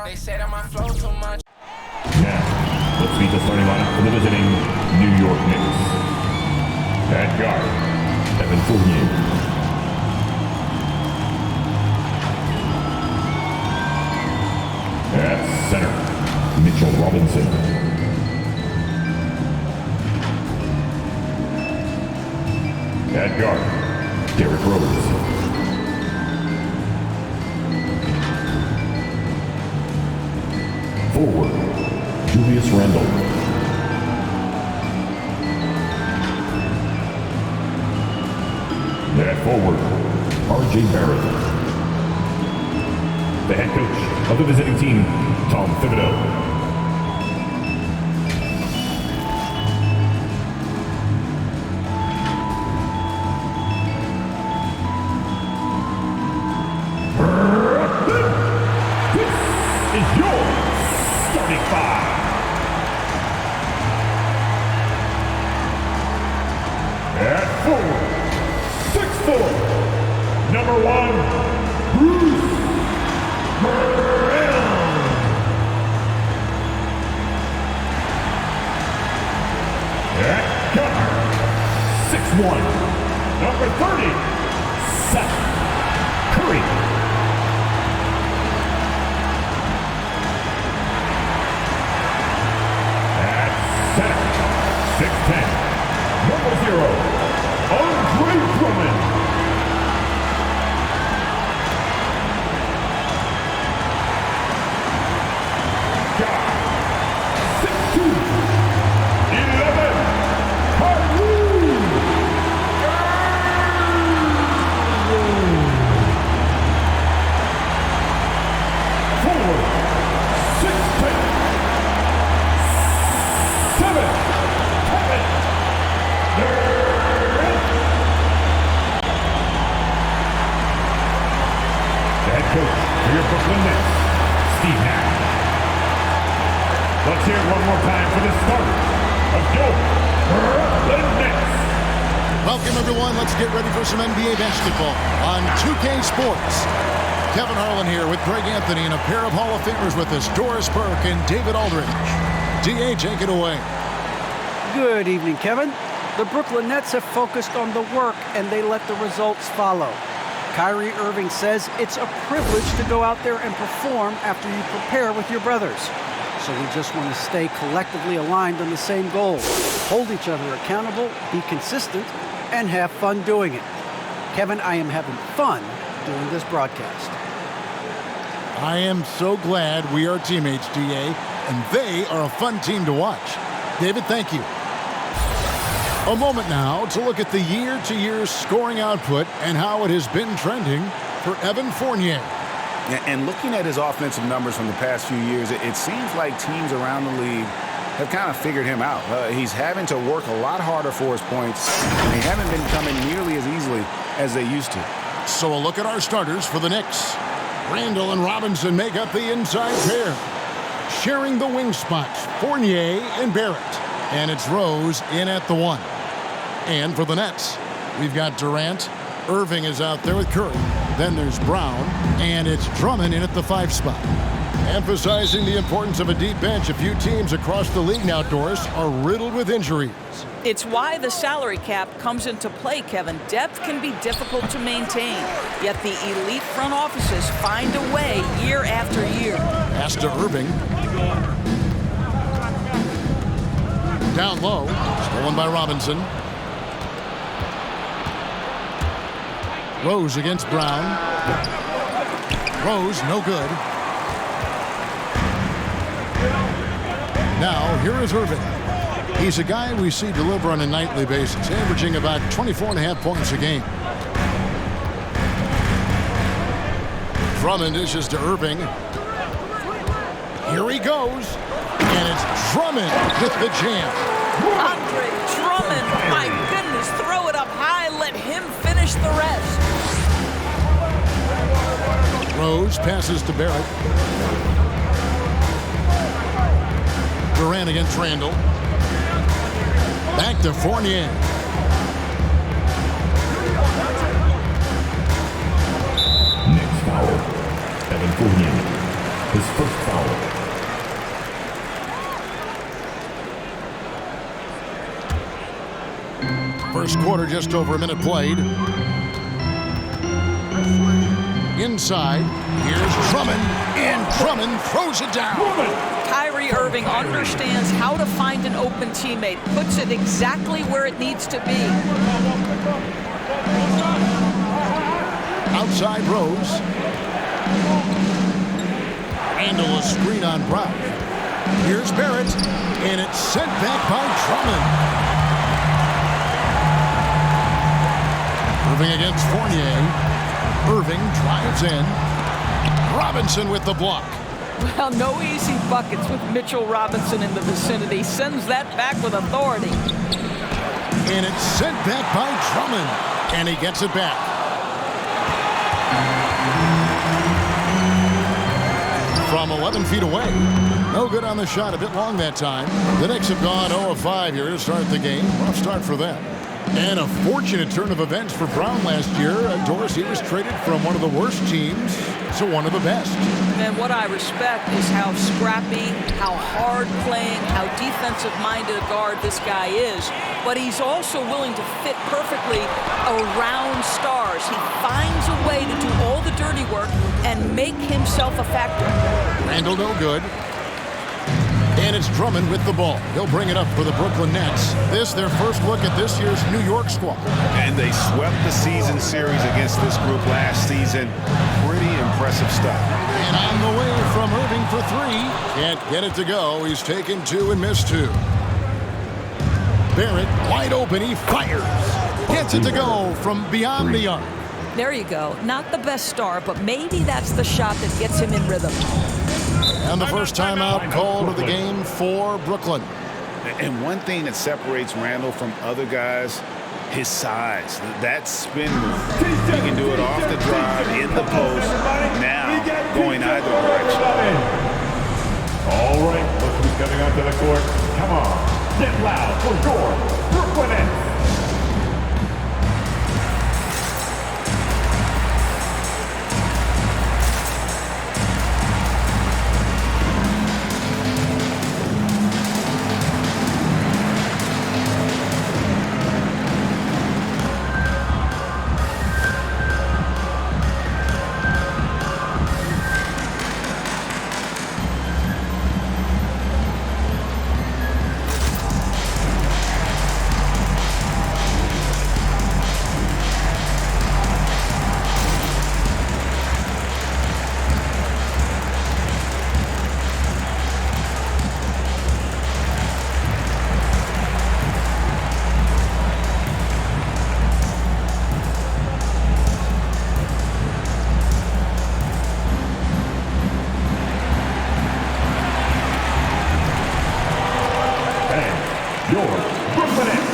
They say that my flow too much. Now, let's meet the starting lineup for the visiting New York Knicks. At guard, Kevin Durant. At center, Mitchell Robinson. At guard, Derrick Rose. Forward, Julius Randle. At forward, R.J. Barrett. The head coach of the visiting team, Tom Thibodeau. Let's hear it one more time for the start of your Brooklyn Knicks. Welcome, everyone. Let's get ready for some NBA basketball on 2K Sports. Kevin Harlan here with Greg Anthony and a pair of Hall of Famers with us, Doris Burke and David Aldridge. D.A., take it away. Good evening, Kevin. The Brooklyn Nets have focused on the work, and they let the results follow. Kyrie Irving says it's a privilege to go out there and perform after you prepare with your brothers. So we just want to stay collectively aligned on the same goal. Hold each other accountable, be consistent, and have fun doing it. Kevin, I am having fun doing this broadcast. I am so glad we are teammates, D.A., and they are a fun team to watch. David, thank you. A moment now to look at the year-to-year scoring output and how it has been trending for Evan Fournier. And looking at his offensive numbers from the past few years, it seems like teams around the league have kind of figured him out. He's having to work a lot harder for his points, and they haven't been coming nearly as easily as they used to. So a look at our starters for the Knicks. Randle and Robinson make up the inside pair. Sharing the wing spots, Fournier and Barrett. And it's Rose in at the 1. And for the Nets, we've got Durant. Irving is out there with Curry. Then there's Brown, and it's Drummond in at the 5 spot. Emphasizing the importance of a deep bench, a few teams across the league now, Doris, are riddled with injuries. It's why the salary cap comes into play, Kevin. Depth can be difficult to maintain, yet the elite front offices find a way year after year. Pass to Irving. Down low, stolen by Robinson. Rose against Brown. Rose, no good. Now, here is Irving. He's a guy we see deliver on a nightly basis, averaging about 24.5 points a game. Drummond dishes to Irving. Here he goes. And it's Drummond with the jam. Andre Drummond, my goodness, throw it up high, let him finish the rest. Rose passes to Barrett. Durant against Randle. Back to Fournier. Next foul. Kevin Durant. His first foul. First quarter, just over a minute played. Inside, here's Drummond, and Drummond throws it down. Kyrie Irving understands how to find an open teammate, puts it exactly where it needs to be. Outside Rose. Handle a screen on Brown. Here's Barrett, and it's sent back by Drummond. Irving against Fournier. Irving drives in. Robinson with the block. Well, no easy buckets with Mitchell Robinson in the vicinity. Sends that back with authority. And it's sent back by Drummond. And he gets it back. From 11 feet away. No good on the shot. A bit long that time. The Knicks have gone 0 of 5 here to start the game. Rough start for them. And a fortunate turn of events for Brown last year. Dorsey was traded from one of the worst teams to one of the best. And what I respect is how scrappy, how hard playing, how defensive-minded a guard this guy is. But he's also willing to fit perfectly around stars. He finds a way to do all the dirty work and make himself a factor. Randall no good. And it's Drummond with the ball. He'll bring it up for the Brooklyn Nets. This, their first look at this year's New York squad. And they swept the season series against this group last season. Pretty impressive stuff. And on the way from Irving for three. Can't get it to go. He's taken two and missed two. Barrett wide open. He fires. Gets it to go from beyond the arc. There you go. Not the best start, but maybe that's the shot that gets him in rhythm. And the first timeout called of the game for Brooklyn. And one thing that separates Randall from other guys, his size. That spin move. He can do it off the drive, in the post, now going either direction. All right, look who's coming onto the court. Come on, get loud for your Brooklyn Nets. Your Brooklyn Nets.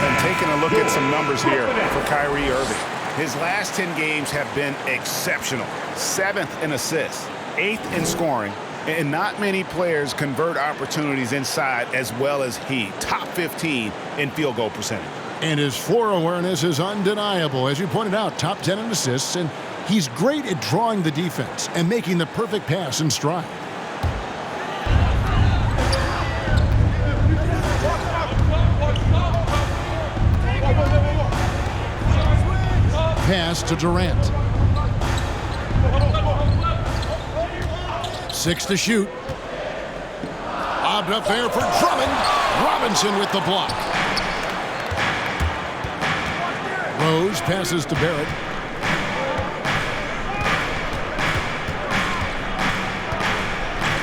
And taking a look at some numbers here for Kyrie Irving. His last 10 games have been exceptional. 7th in assists, 8th in scoring, and not many players convert opportunities inside as well as he. Top 15 in field goal percentage. And his floor awareness is undeniable. As you pointed out, top 10 in assists, and he's great at drawing the defense and making the perfect pass in stride. Pass to Durant. 6 to shoot. Lobbed up there for Drummond. Robinson with the block. Rose passes to Barrett.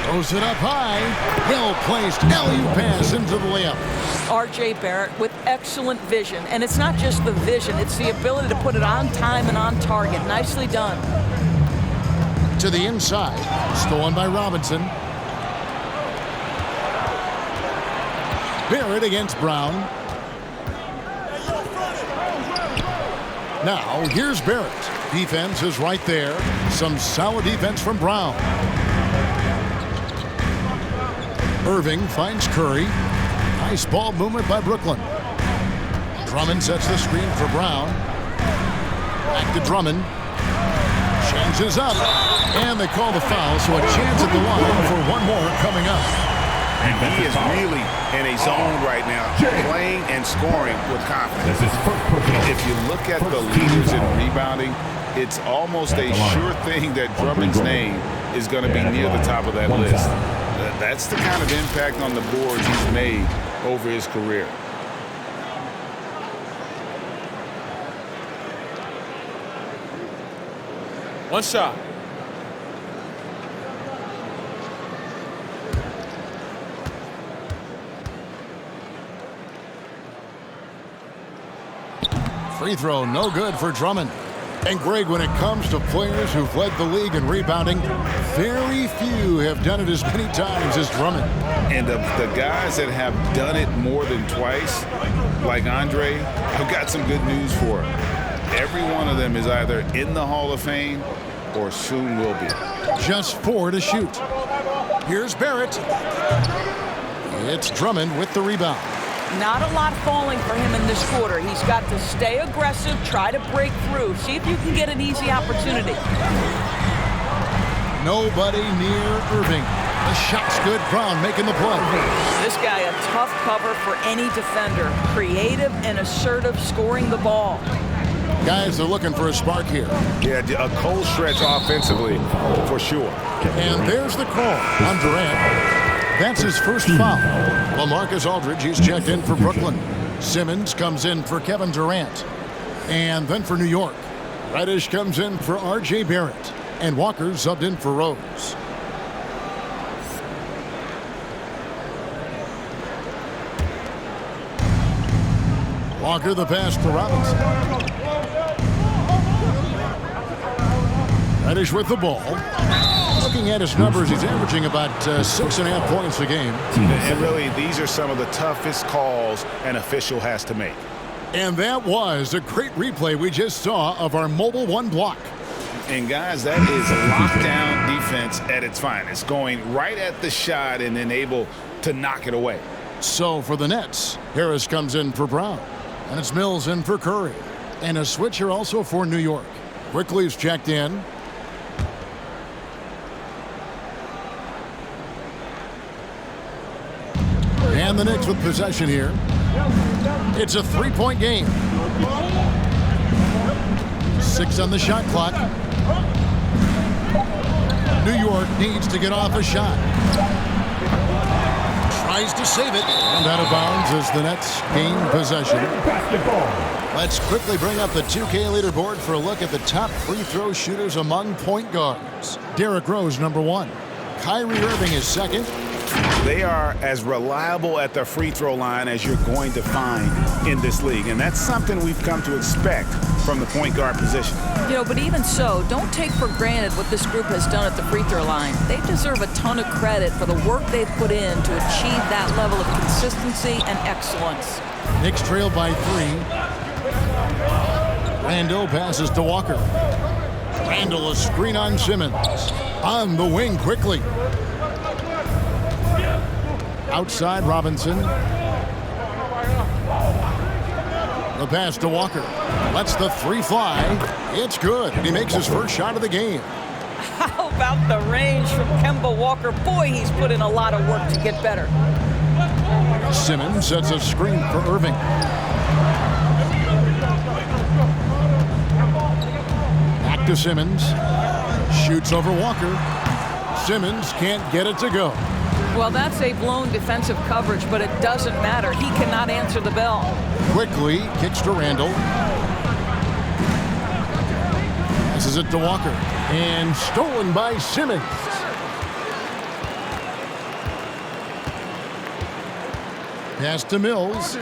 Throws it up high. Well-placed alley-oop pass into the layup. R.J. Barrett with excellent vision. And it's not just the vision, it's the ability to put it on time and on target. Nicely done. To the inside. Stolen by Robinson. Barrett against Brown. Now, here's Barrett. Defense is right there. Some solid defense from Brown. Irving finds Curry. Nice ball movement by Brooklyn. Drummond sets the screen for Brown. Back to Drummond. Changes up. And they call the foul, so a chance at the line for one more coming up. And he is really in a zone right now, playing and scoring with confidence. If you look at the leaders in rebounding, it's almost a sure thing that Drummond's name is going to be near the top of that list. That's the kind of impact on the boards he's made over his career. One shot. Free throw, no good for Drummond. And Greg, when it comes to players who've led the league in rebounding, very few have done it as many times as Drummond. And the guys that have done it more than twice, like Andre, I've got some good news for him. Every one of them is either in the Hall of Fame or soon will be. Just 4 to shoot. Here's Barrett. It's Drummond with the rebound. Not a lot falling for him in this quarter. He's got to stay aggressive, try to break through. See if you can get an easy opportunity. Nobody near Irving. The shot's good. Brown making the play. This guy a tough cover for any defender. Creative and assertive, scoring the ball. Guys are looking for a spark here. Yeah, a cold stretch offensively, for sure. And there's the call on Durant. That's his first foul. LaMarcus Aldridge, he's checked in for Brooklyn. Simmons comes in for Kevin Durant. And then for New York, Reddish comes in for R.J. Barrett. And Walker subbed in for Rose. Walker the pass to Robinson. Reddish with the ball. Looking at his numbers, he's averaging about 6.5 points a game. And really, these are some of the toughest calls an official has to make. And that was a great replay we just saw of our mobile one block. And guys, that is lockdown defense at its finest, going right at the shot and then able to knock it away. So for the Nets, Harris comes in for Brown. And it's Mills in for Curry. And a switch here also for New York. Quickly's checked in. And the Knicks with possession here. It's a three-point game. 6 on the shot clock. New York needs to get off a shot. Tries to save it. And out of bounds as the Nets gain possession. Let's quickly bring up the 2K leaderboard for a look at the top free throw shooters among point guards. Derrick Rose, number 1. Kyrie Irving is second. They are as reliable at the free throw line as you're going to find in this league. And that's something we've come to expect from the point guard position. You know, but even so, don't take for granted what this group has done at the free throw line. They deserve a ton of credit for the work they've put in to achieve that level of consistency and excellence. Knicks trail by 3. Randall passes to Walker. Randall a screen on Simmons. On the wing quickly. Outside Robinson. The pass to Walker. Lets the 3 fly. It's good. He makes his first shot of the game. How about the range from Kemba Walker? Boy, he's put in a lot of work to get better. Simmons sets a screen for Irving. Back to Simmons. Shoots over Walker. Simmons can't get it to go. Well, that's a blown defensive coverage, but it doesn't matter. He cannot answer the bell. Quickly kicks to Randall. This is it to Walker. And stolen by Simmons. Pass to Mills.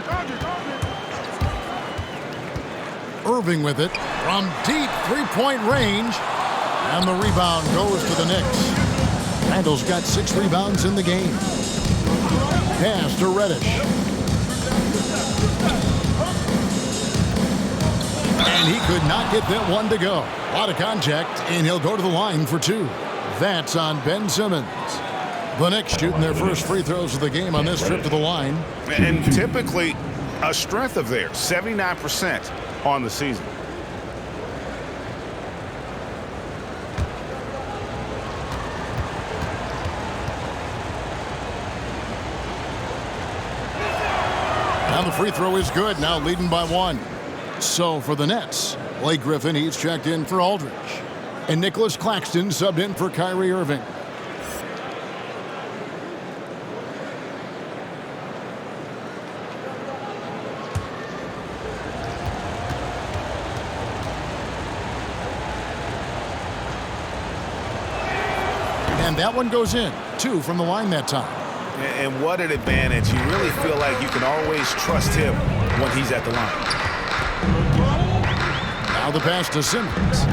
Irving with it from deep three-point range. And the rebound goes to the Knicks. Randall's got 6 rebounds in the game. Pass to Reddish. And he could not get that one to go. A lot of contact, and he'll go to the line for two. That's on Ben Simmons. The Knicks shooting their first free throws of the game on this trip to the line. And typically a strength of theirs, 79% on the season. Now the free throw is good, now leading by one. So for the Nets, Blake Griffin, he's checked in for Aldridge. And Nicholas Claxton subbed in for Kyrie Irving. And that one goes in. 2 from the line that time. And what an advantage. You really feel like you can always trust him when he's at the line. Now the pass to Simmons.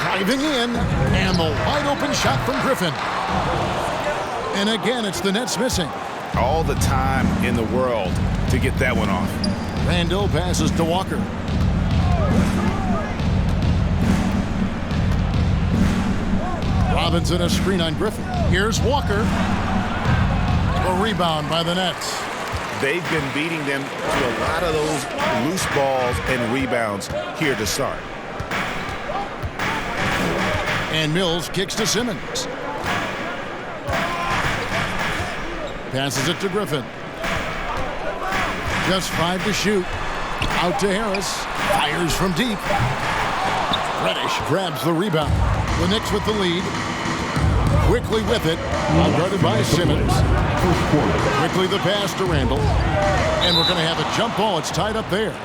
Driving in, and the wide open shot from Griffin. And again, it's the Nets missing. All the time in the world to get that one off. Randall passes to Walker. Robinson a screen on Griffin. Here's Walker. A rebound by the Nets. They've been beating them to a lot of those loose balls and rebounds here to start. And Mills kicks to Simmons. Passes it to Griffin. Just 5 to shoot. Out to Harris. Fires from deep. Reddish grabs the rebound. The Knicks with the lead. Quickly with it. Guarded by Simmons. Quickly the pass to Randall. And we're going to have a jump ball. It's tied up there.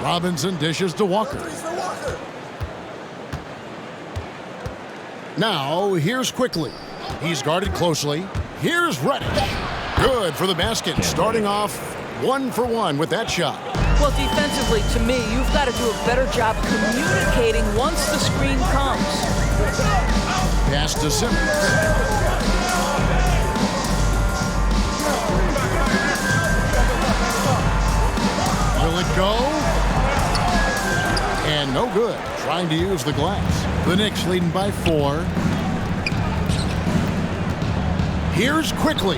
Robinson dishes to Walker. Now, here's Quickly. He's guarded closely. Here's Reddish. Good for the basket. Starting off 1 for 1 with that shot. Well, defensively, to me, you've got to do a better job communicating once the screen comes. Pass to Simmons. Will it go? And no good. Trying to use the glass. The Knicks leading by 4. Here's Quickly.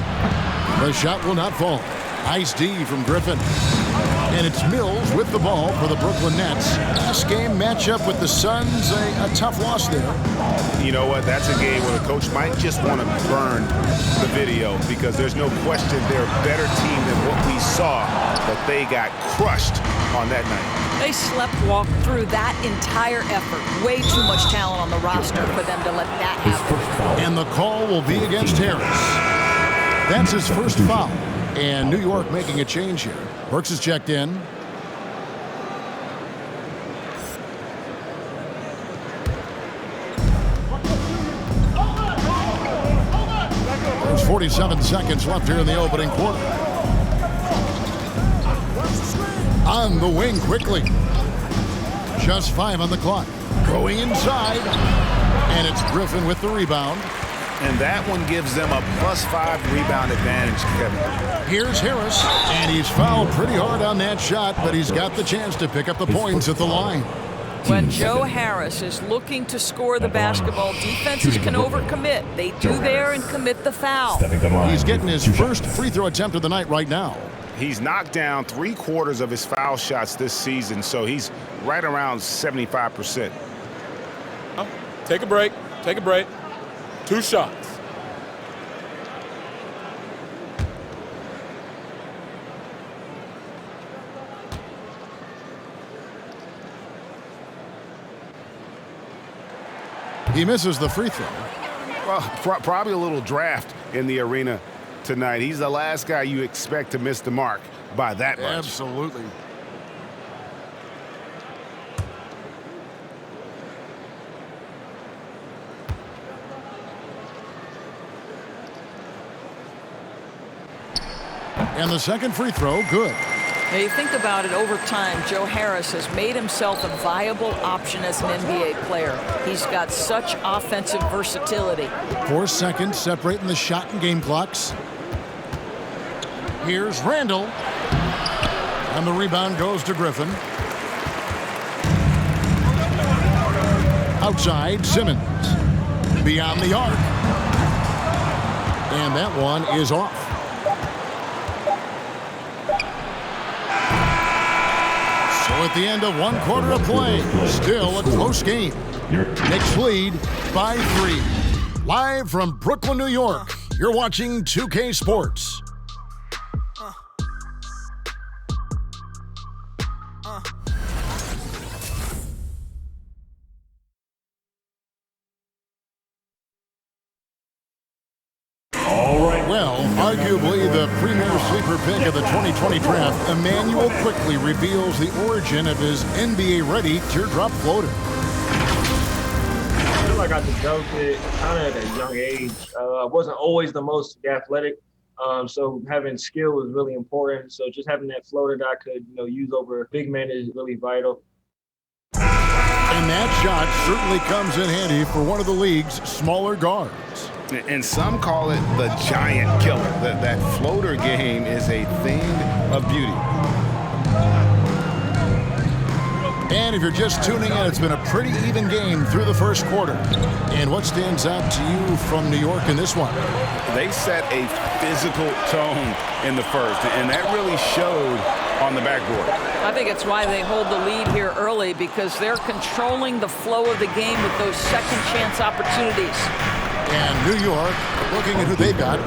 The shot will not fall. Nice D from Griffin. And it's Mills with the ball for the Brooklyn Nets. Last game matchup with the Suns, a tough loss there. You know what? That's a game where the coach might just want to burn the video because there's no question they're a better team than what we saw, but they got crushed on that night. They slept-walked through that entire effort. Way too much talent on the roster for them to let that happen. And the call will be against Harris. That's his first foul. And New York making a change here. Burks is checked in. There's 47 seconds left here in the opening quarter. On the wing quickly. Just 5 on the clock. Going inside. And it's Griffin with the rebound. And that one gives them a +5 rebound advantage, Kevin. Here's Harris, and he's fouled pretty hard on that shot, but he's got the chance to pick up the points at the line. When Joe Harris is looking to score the basketball, defenses can overcommit. They do there and commit the foul. He's getting his first free throw attempt of the night right now. He's knocked down 3/4 of his foul shots this season, so he's right around 75%. Take a break. Take a break. 2 shots. He misses the free throw. Well, probably a little draft in the arena tonight. He's the last guy you expect to miss the mark by that much. Absolutely. And the second free throw, good. Now you think about it, over time, Joe Harris has made himself a viable option as an NBA player. He's got such offensive versatility. 4 seconds separating the shot and game clocks. Here's Randall. And the rebound goes to Griffin. Outside, Simmons. Beyond the arc. And that one is off. So at the end of 1 quarter of play, still a close game. Knicks lead by 3. Live from Brooklyn, New York, you're watching 2K Sports. Well, arguably the premier sleeper pick of the 2020 draft, Emmanuel quickly reveals the origin of his NBA-ready teardrop floater. I feel like I developed it kind of at a young age. I wasn't always the most athletic, so having skill was really important. So just having that floater that I could, use over big men is really vital. And that shot certainly comes in handy for one of the league's smaller guards. And some call it the giant killer. That floater game is a thing of beauty. And if you're just tuning in, it's been a pretty even game through the first quarter. And what stands out to you from New York in this one? They set a physical tone in the first, and that really showed on the backboard. I think it's why they hold the lead here early, because they're controlling the flow of the game with those second chance opportunities. And New York, looking at who they've got.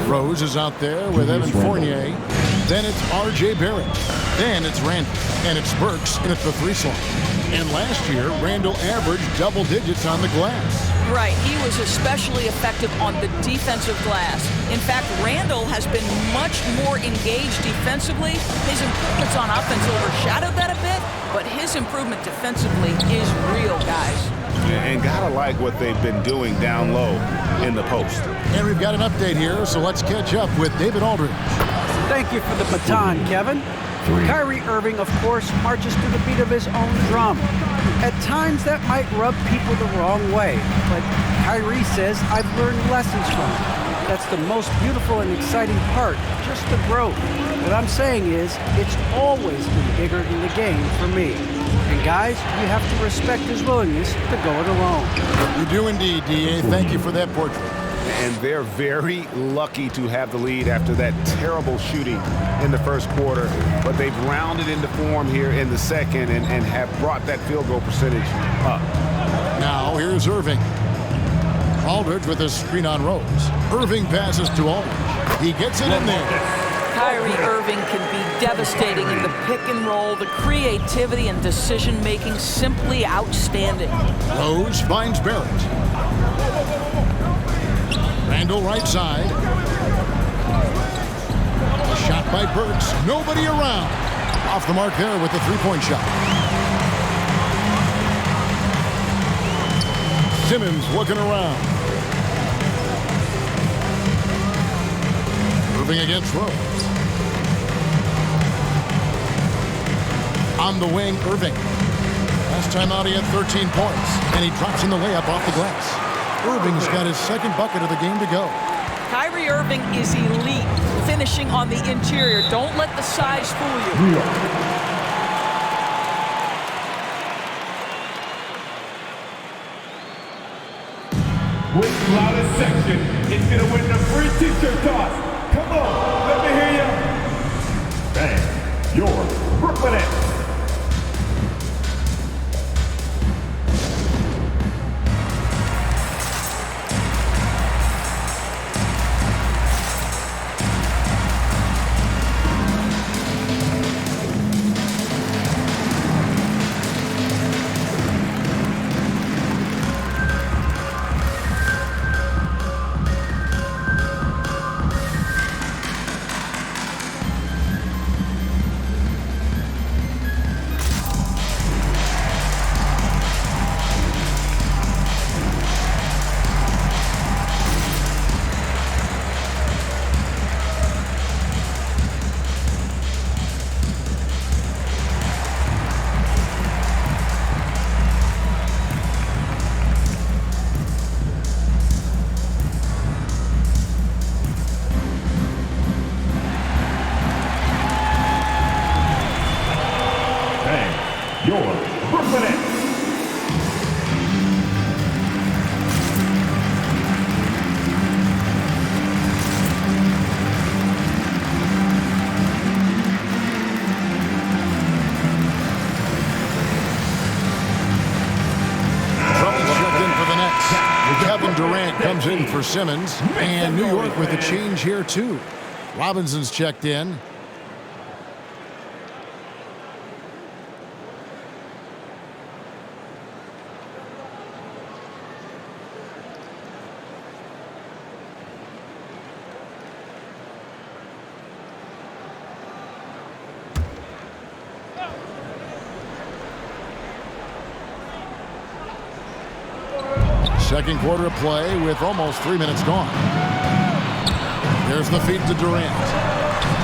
Rose is out there with Evan Fournier. Then it's R.J. Barrett. Then it's Randall. And it's Burks in at the 3 slot. And last year, Randall averaged double digits on the glass. Right. He was especially effective on the defensive glass. In fact, Randall has been much more engaged defensively. His improvements on offense overshadowed that a bit, but his improvement defensively is real, guys. And gotta like what they've been doing down low in the post. And we've got an update here, so let's catch up with David Aldridge. Thank you for the baton, Kevin. Kyrie Irving, of course, marches to the beat of his own drum. At times, that might rub people the wrong way, but Kyrie says, I've learned lessons from it. That's the most beautiful and exciting part, just the growth. What I'm saying is, it's always been bigger in the game for me. And guys, you have to respect his willingness to go it alone. You do indeed, D.A. Thank you for that portrait. And they're very lucky to have the lead after that terrible shooting in the first quarter. But they've rounded into form here in the second and have brought that field goal percentage up. Now here's Irving. Aldridge with a screen on Rose. Irving passes to Aldridge. He gets it in there. Kyrie Irving can be devastating in the pick and roll. The creativity and decision-making simply outstanding. Rose finds Barrett. Randall right side. A shot by Burks. Nobody around. Off the mark there with the three-point shot. Simmons looking around. Moving against Rose. On the wing, Irving. Last time out, he had 13 points, and he drops in the layup off the glass. Irving's got his second bucket of the game to go. Kyrie Irving is elite, finishing on the interior. Don't let the size fool you. With the loudest section, it's going to win the free t-shirt toss. Come on, let me hear you. Bang, your Brooklyn Nets. your Brooklyn Nets. Kevin Durant comes in for Simmons, and New York with a change here too. Robinson's checked in. Second quarter of play with almost 3 minutes gone. There's the feed to Durant.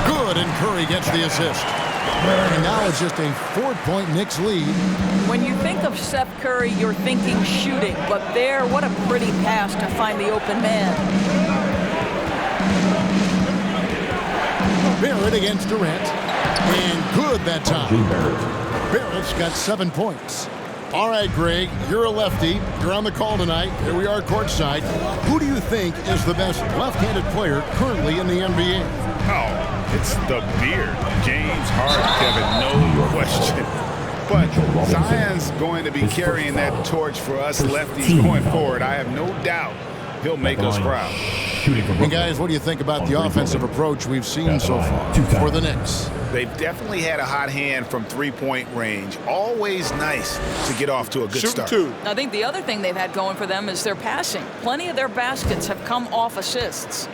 Good, and Curry gets the assist. And now it's just a 4-point Knicks lead. When you think of Seth Curry, you're thinking shooting. But there, what a pretty pass to find the open man. Barrett against Durant. And good that time. Barrett's got 7 points. All right, Greg, you're a lefty. You're on the call tonight. Here we are courtside. Who do you think is the best left-handed player currently in the NBA? Oh, it's the beard. James Harden, Kevin, no question. But Zion's going to be carrying that torch for us lefties going forward. I have no doubt he'll make us proud. And guys, what do you think about the offensive approach we've seen so far for the Knicks? They've definitely had a hot hand from three-point range. Always nice to get off to a good start. I think the other thing they've had going for them is their passing. Plenty of their baskets have come off assists.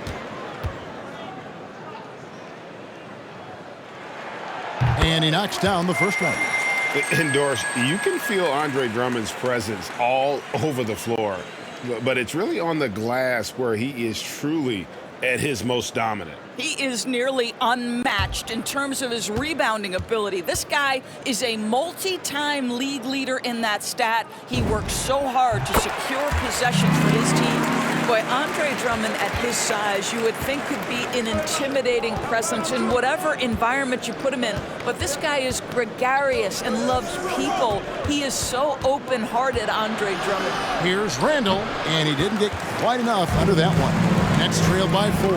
And he knocks down the first one. And Doris, you can feel Andre Drummond's presence all over the floor, but it's really on the glass where he is truly at his most dominant. He is nearly unmatched in terms of his rebounding ability. This guy is a multi-time league leader in that stat. He works so hard to secure possessions for his team. Boy, Andre Drummond at his size, you would think could be an intimidating presence in whatever environment you put him in. But this guy is gregarious and loves people. He is so open-hearted, Andre Drummond. Here's Randall, and he didn't get quite enough under that one. Nets trail by 4.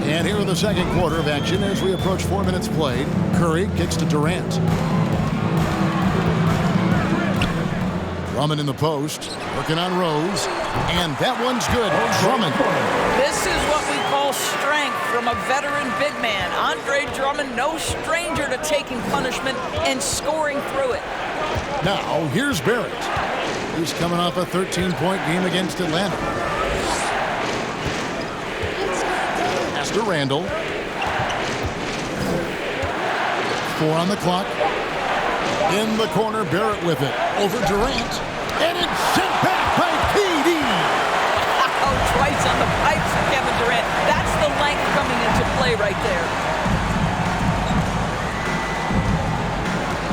And here in the second quarter of action as we approach 4 minutes played. Curry kicks to Durant. Drummond in the post, working on Rose, and that one's good. Drummond. This is what we call strength from a veteran big man. Andre Drummond, no stranger to taking punishment and scoring through it. Now, here's Barrett. He's coming off a 13-point game against Atlanta. Pass to Randall. 4 on the clock. In the corner, Barrett with it. Over Durant. And it's sent back by KD. Oh, twice on the pipes for Kevin Durant. That's the length coming into play right there.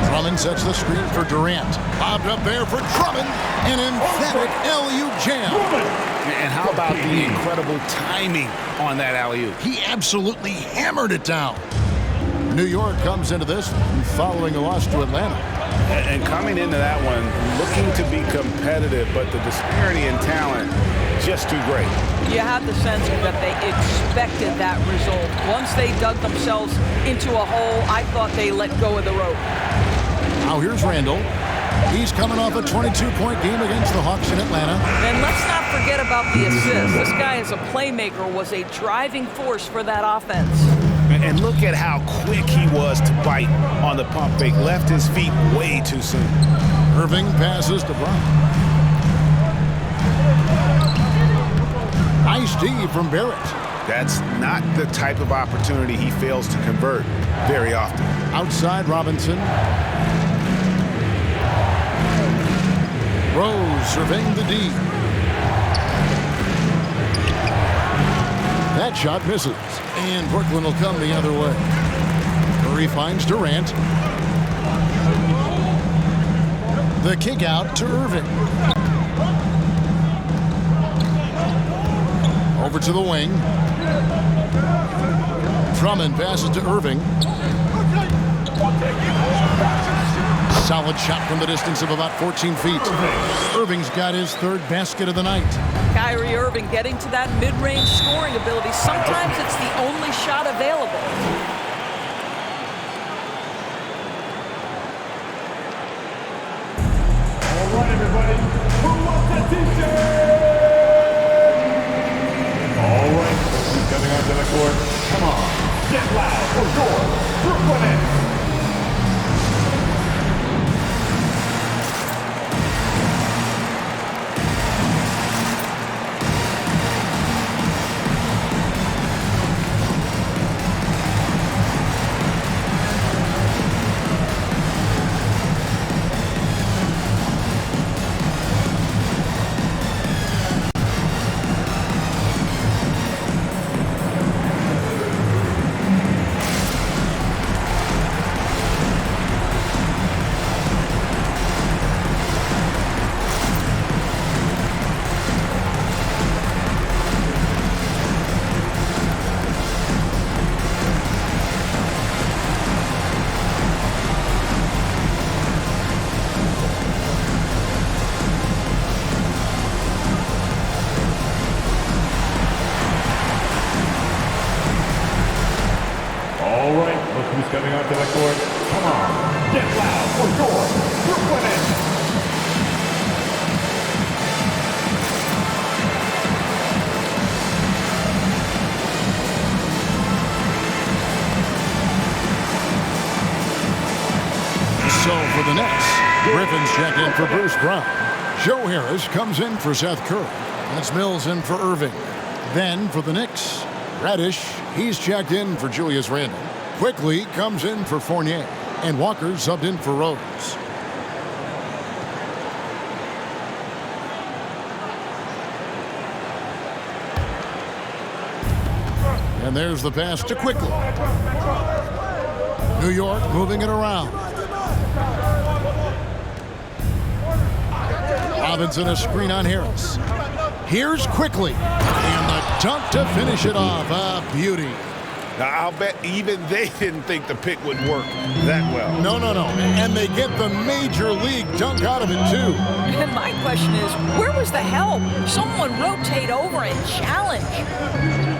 Drummond sets the screen for Durant. Bobbed up there for Drummond. An emphatic alley-oop jam. And how about the incredible timing on that alley-oop? He absolutely hammered it down. New York comes into this following a loss to Atlanta. And coming into that one, looking to be competitive, but the disparity in talent just too great. You have the sense that they expected that result. Once they dug themselves into a hole, I thought they let go of the rope. Now here's Randall. He's coming off a 22-point game against the Hawks in Atlanta. And let's not forget about the assist. This guy as a playmaker was a driving force for that offense. And look at how quick he was to bite on the pump fake. Left his feet way too soon. Irving passes to Brown. Nice D from Barrett. That's not the type of opportunity he fails to convert very often. Outside Robinson. Rose surveying the D. That shot misses. And Brooklyn will come the other way. Curry finds Durant. The kick out to Irving. Over to the wing. Drummond passes to Irving. Solid shot from the distance of about 14 feet. Irving's got his third basket of the night. Kyrie Irving getting to that mid-range scoring ability. Sometimes it's the only shot available. All right, everybody. Who wants a t-shirt? All right, who's coming onto the court? Come on, get loud for your Brooklyn Nets. Who's coming onto the court? Come on, get loud for your Brooklyn Nets. So for the Nets, Griffin's checked in for Bruce Brown. Joe Harris comes in for Seth Curry. That's Mills in for Irving. Then for the Knicks, Radish, he's checked in for Julius Randle. Quickly comes in for Fournier. And Walker subbed in for Rose. And there's the pass to Quickly. New York moving it around. Robinson a screen on Harris. Here's Quickly. And the dunk to finish it off. A beauty. Now, I'll bet even they didn't think the pick would work that well. No. And they get the major league dunk out of it, too. And my question is, where was the help? Someone rotate over and challenge.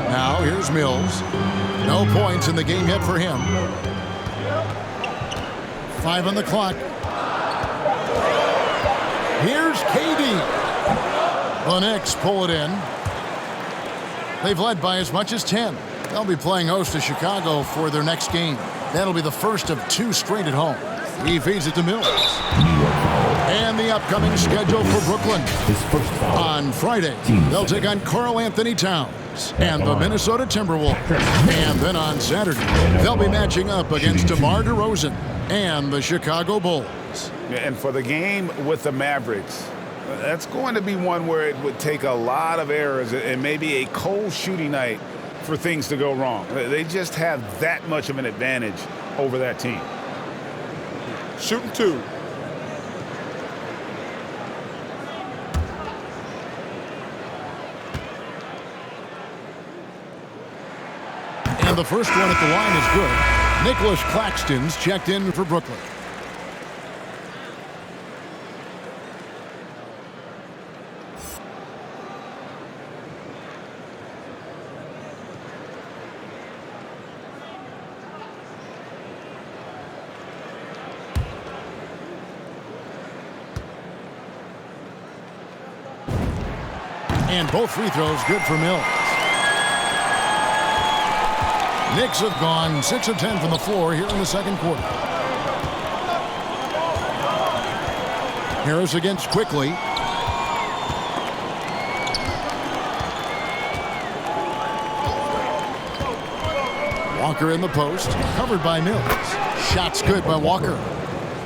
Now, here's Mills. No points in the game yet for him. 5 on the clock. Here's KD. The Knicks pull it in. They've led by as much as 10. They'll be playing host to Chicago for their next game. That'll be the first of 2 straight at home. He feeds it to Mills. And the upcoming schedule for Brooklyn. On Friday, they'll take on Karl Anthony Towns and the Minnesota Timberwolves. And then on Saturday, they'll be matching up against DeMar DeRozan and the Chicago Bulls. And for the game with the Mavericks, that's going to be one where it would take a lot of errors and maybe a cold shooting night for things to go wrong. They just have that much of an advantage over that team. Shooting 2. And the first one at the line is good. Nicholas Claxton's checked in for Brooklyn. And both free throws good for Mills. Knicks have gone 6 of 10 from the floor here in the second quarter. Harris against Quickly. Walker in the post, covered by Mills. Shots good by Walker.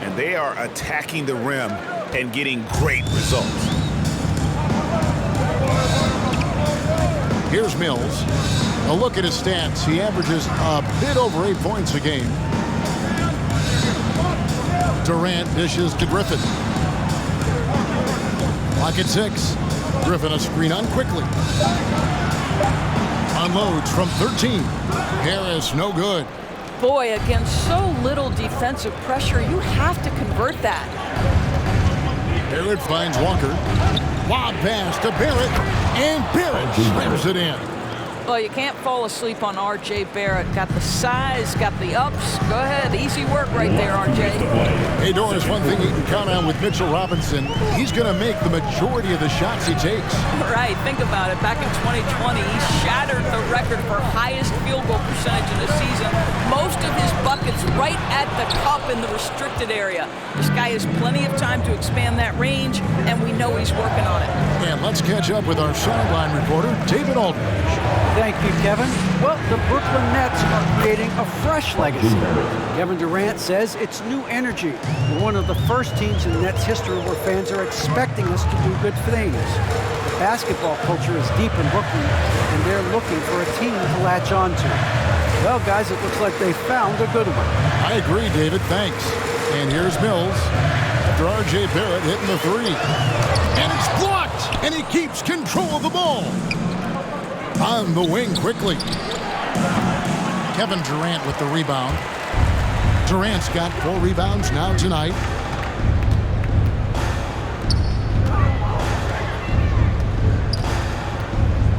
And they are attacking the rim and getting great results. Here's Mills. A look at his stats. He averages a bit over 8 points a game. Durant dishes to Griffin. Clock at 6. Griffin a screen on Quickly. Unloads from 13. Harris, no good. Boy, against so little defensive pressure, you have to convert that. Barrett finds Walker. Lob pass to Barrett, and Barrett slams it in. Well, you can't fall asleep on R.J. Barrett. Got the size, got the ups. Go ahead, easy work right there, R.J. Hey, Doris, one thing you can count on with Mitchell Robinson, he's going to make the majority of the shots he takes. Right, think about it. Back in 2020, he shattered the record for highest field goal percentage in the season. Most of his buckets right at the cup in the restricted area. This guy has plenty of time to expand that range, and we know he's working on it. And let's catch up with our sideline reporter, David Aldridge. Thank you, Kevin. Well, the Brooklyn Nets are creating a fresh legacy. Kevin Durant says it's new energy. We're one of the first teams in Nets history where fans are expecting us to do good things. The basketball culture is deep in Brooklyn, and they're looking for a team to latch on to. Well, guys, it looks like they found a good one. I agree, David. Thanks. And here's Mills after R.J. Barrett hitting the three. And it's blocked, and he keeps control of the ball. On the wing quickly. Kevin Durant with the rebound. Durant's got 4 rebounds now tonight.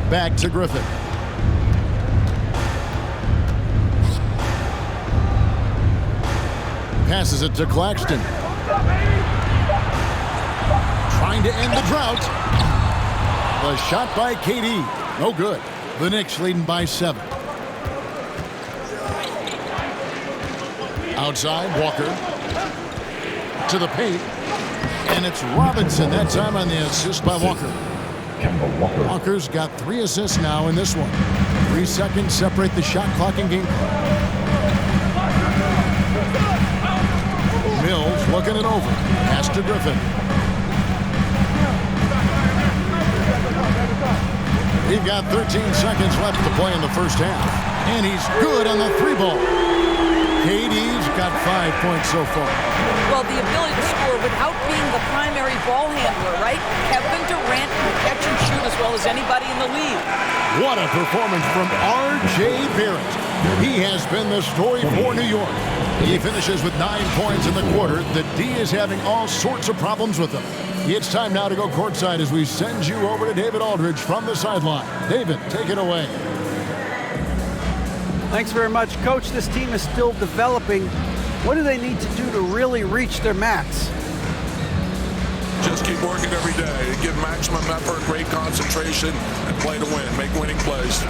Back to Griffin. Passes it to Claxton. Trying to end the drought. The shot by KD. No good. The Knicks leading by 7. Outside, Walker. To the paint. And it's Robinson that time on the assist by Walker. Walker's got 3 assists now in this one. 3 seconds separate the shot clock and game clock. Mills looking it over. Pass to Griffin. We've got 13 seconds left to play in the first half. And he's good on the 3-ball. KD's got 5 points so far. Well, the ability to score without being the primary ball handler, right? Kevin Durant can catch and shoot as well as anybody in the league. What a performance from R.J. Barrett. He has been the story for New York. He finishes with 9 points in the quarter. The D is having all sorts of problems with him. It's time now to go courtside as we send you over to David Aldridge from the sideline. David, take it away. Thanks very much, Coach. This team is still developing. What do they need to do to really reach their max? Just keep working every day. Give maximum effort, great concentration, and play to win. Make winning plays.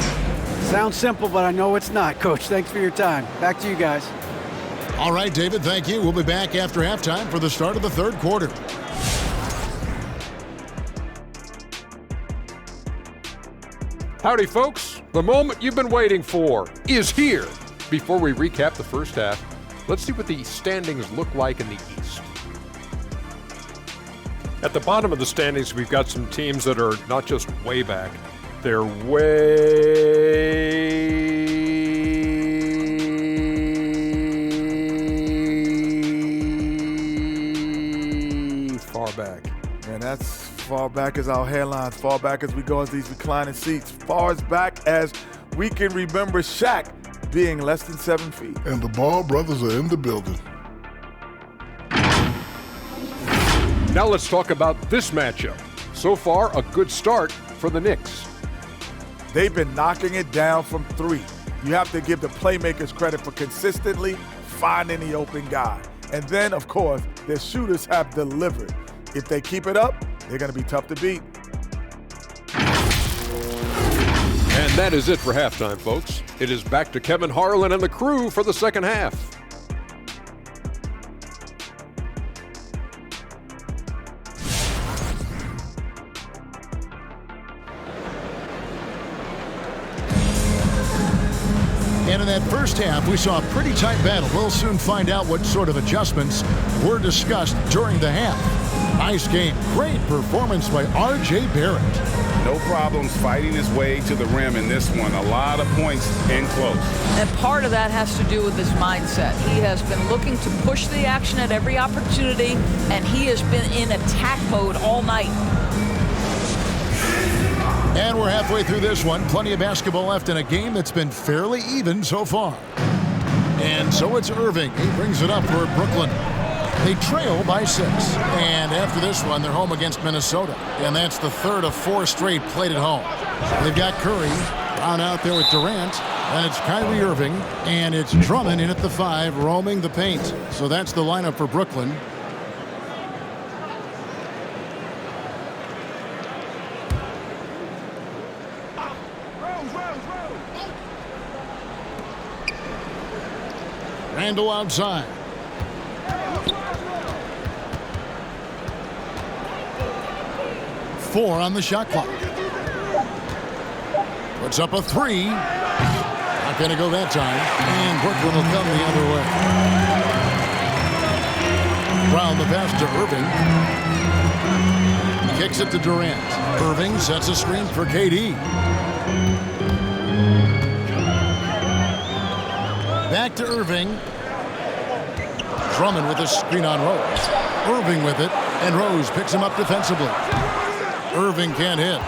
Sounds simple, but I know it's not, Coach. Thanks for your time. Back to you guys. All right, David, thank you. We'll be back after halftime for the start of the third quarter. Howdy, folks. The moment you've been waiting for is here. Before we recap the first half, let's see what the standings look like in the East. At the bottom of the standings, we've got some teams that are not just way back, they're way far back. And that's far back as our hairlines, far back as we go as these reclining seats, far as back as we can remember Shaq being less than 7 feet. And the Ball brothers are in the building. Now let's talk about this matchup. So far, a good start for the Knicks. They've been knocking it down from 3. You have to give the playmakers credit for consistently finding the open guy. And then, of course, their shooters have delivered. If they keep it up, they're going to be tough to beat. And that is it for halftime, folks. It is back to Kevin Harlan and the crew for the second half. And in that first half, we saw a pretty tight battle. We'll soon find out what sort of adjustments were discussed during the half. Nice game. Great performance by R.J. Barrett. No problems fighting his way to the rim in this one. A lot of points in close. And part of that has to do with his mindset. He has been looking to push the action at every opportunity, and he has been in attack mode all night. And we're halfway through this one. Plenty of basketball left in a game that's been fairly even so far. And so it's Irving. He brings it up for Brooklyn. They trail by 6. And after this one, they're home against Minnesota. And that's the third of 4 straight played at home. They've got Curry down out there with Durant. And it's Kyrie Irving. And it's Drummond in at the 5, roaming the paint. So that's the lineup for Brooklyn. Randle outside. Four on the shot clock. Puts up a 3. Not going to go that time. And Brooklyn will come the other way. Brown the pass to Irving. Kicks it to Durant. Irving sets a screen for KD. Back to Irving. Drummond with a screen on Rose. Irving with it, and Rose picks him up defensively. Irving can't hit.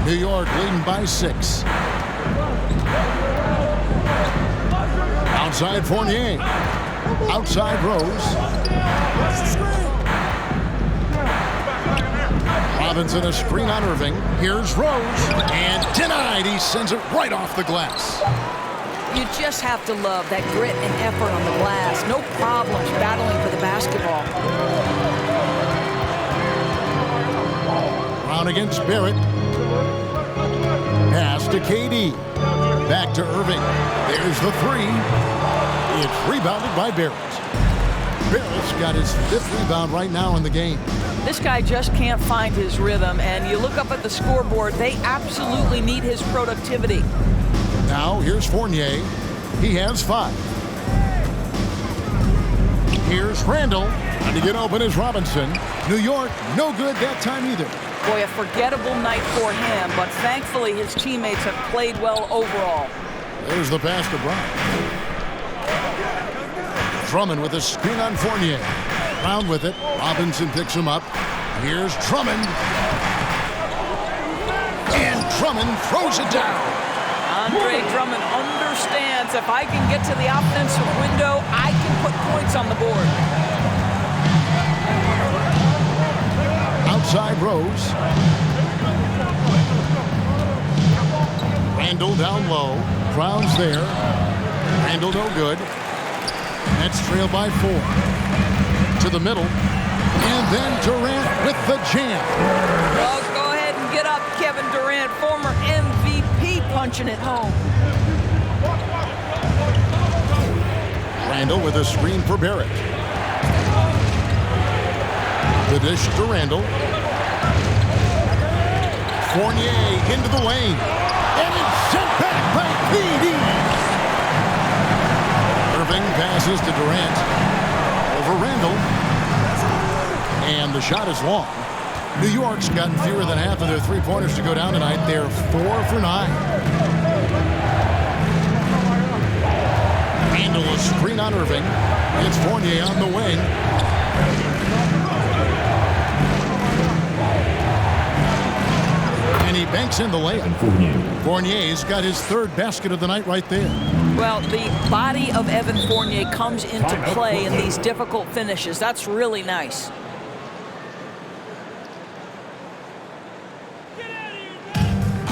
New York leading by 6. Outside Fournier. Outside Rose. Robinson a screen on Irving. Here's Rose, and denied. He sends it right off the glass. You just have to love that grit and effort on the glass. No problems battling for the basketball. Brown against Barrett. Pass to KD. Back to Irving. There's the 3. It's rebounded by Barrett. Barrett's got his 5th rebound right now in the game. This guy just can't find his rhythm, and you look up at the scoreboard, they absolutely need his productivity. Now, here's Fournier. He has 5. Here's Randle. And to get open is Robinson. New York, no good that time either. Boy, a forgettable night for him, but thankfully his teammates have played well overall. There's the pass to Brown. Drummond with a screen on Fournier. Brown with it. Robinson picks him up. Here's Drummond. And Drummond throws it down. Andre Drummond understands if I can get to the offensive window, I can put points on the board. Outside Rose. Randle down low. Brown's there. Randle no good. Nets trail by 4. To the middle. And then Durant with the jam. Well, go ahead and get up, Kevin Durant, former MVP, punching it home. Randle with a screen for Barrett. The dish to Randle. Fournier into the lane. And it's sent back by KD. Irving passes to Durant. Over Randle. And the shot is long. New York's gotten fewer than half of their three-pointers to go down tonight. They're 4 for 9. Randle a screen on Irving. It's Fournier on the wing. And he banks in the layup. Fournier's got his 3rd basket of the night right there. Well, the body of Evan Fournier comes into play in these difficult finishes. That's really nice.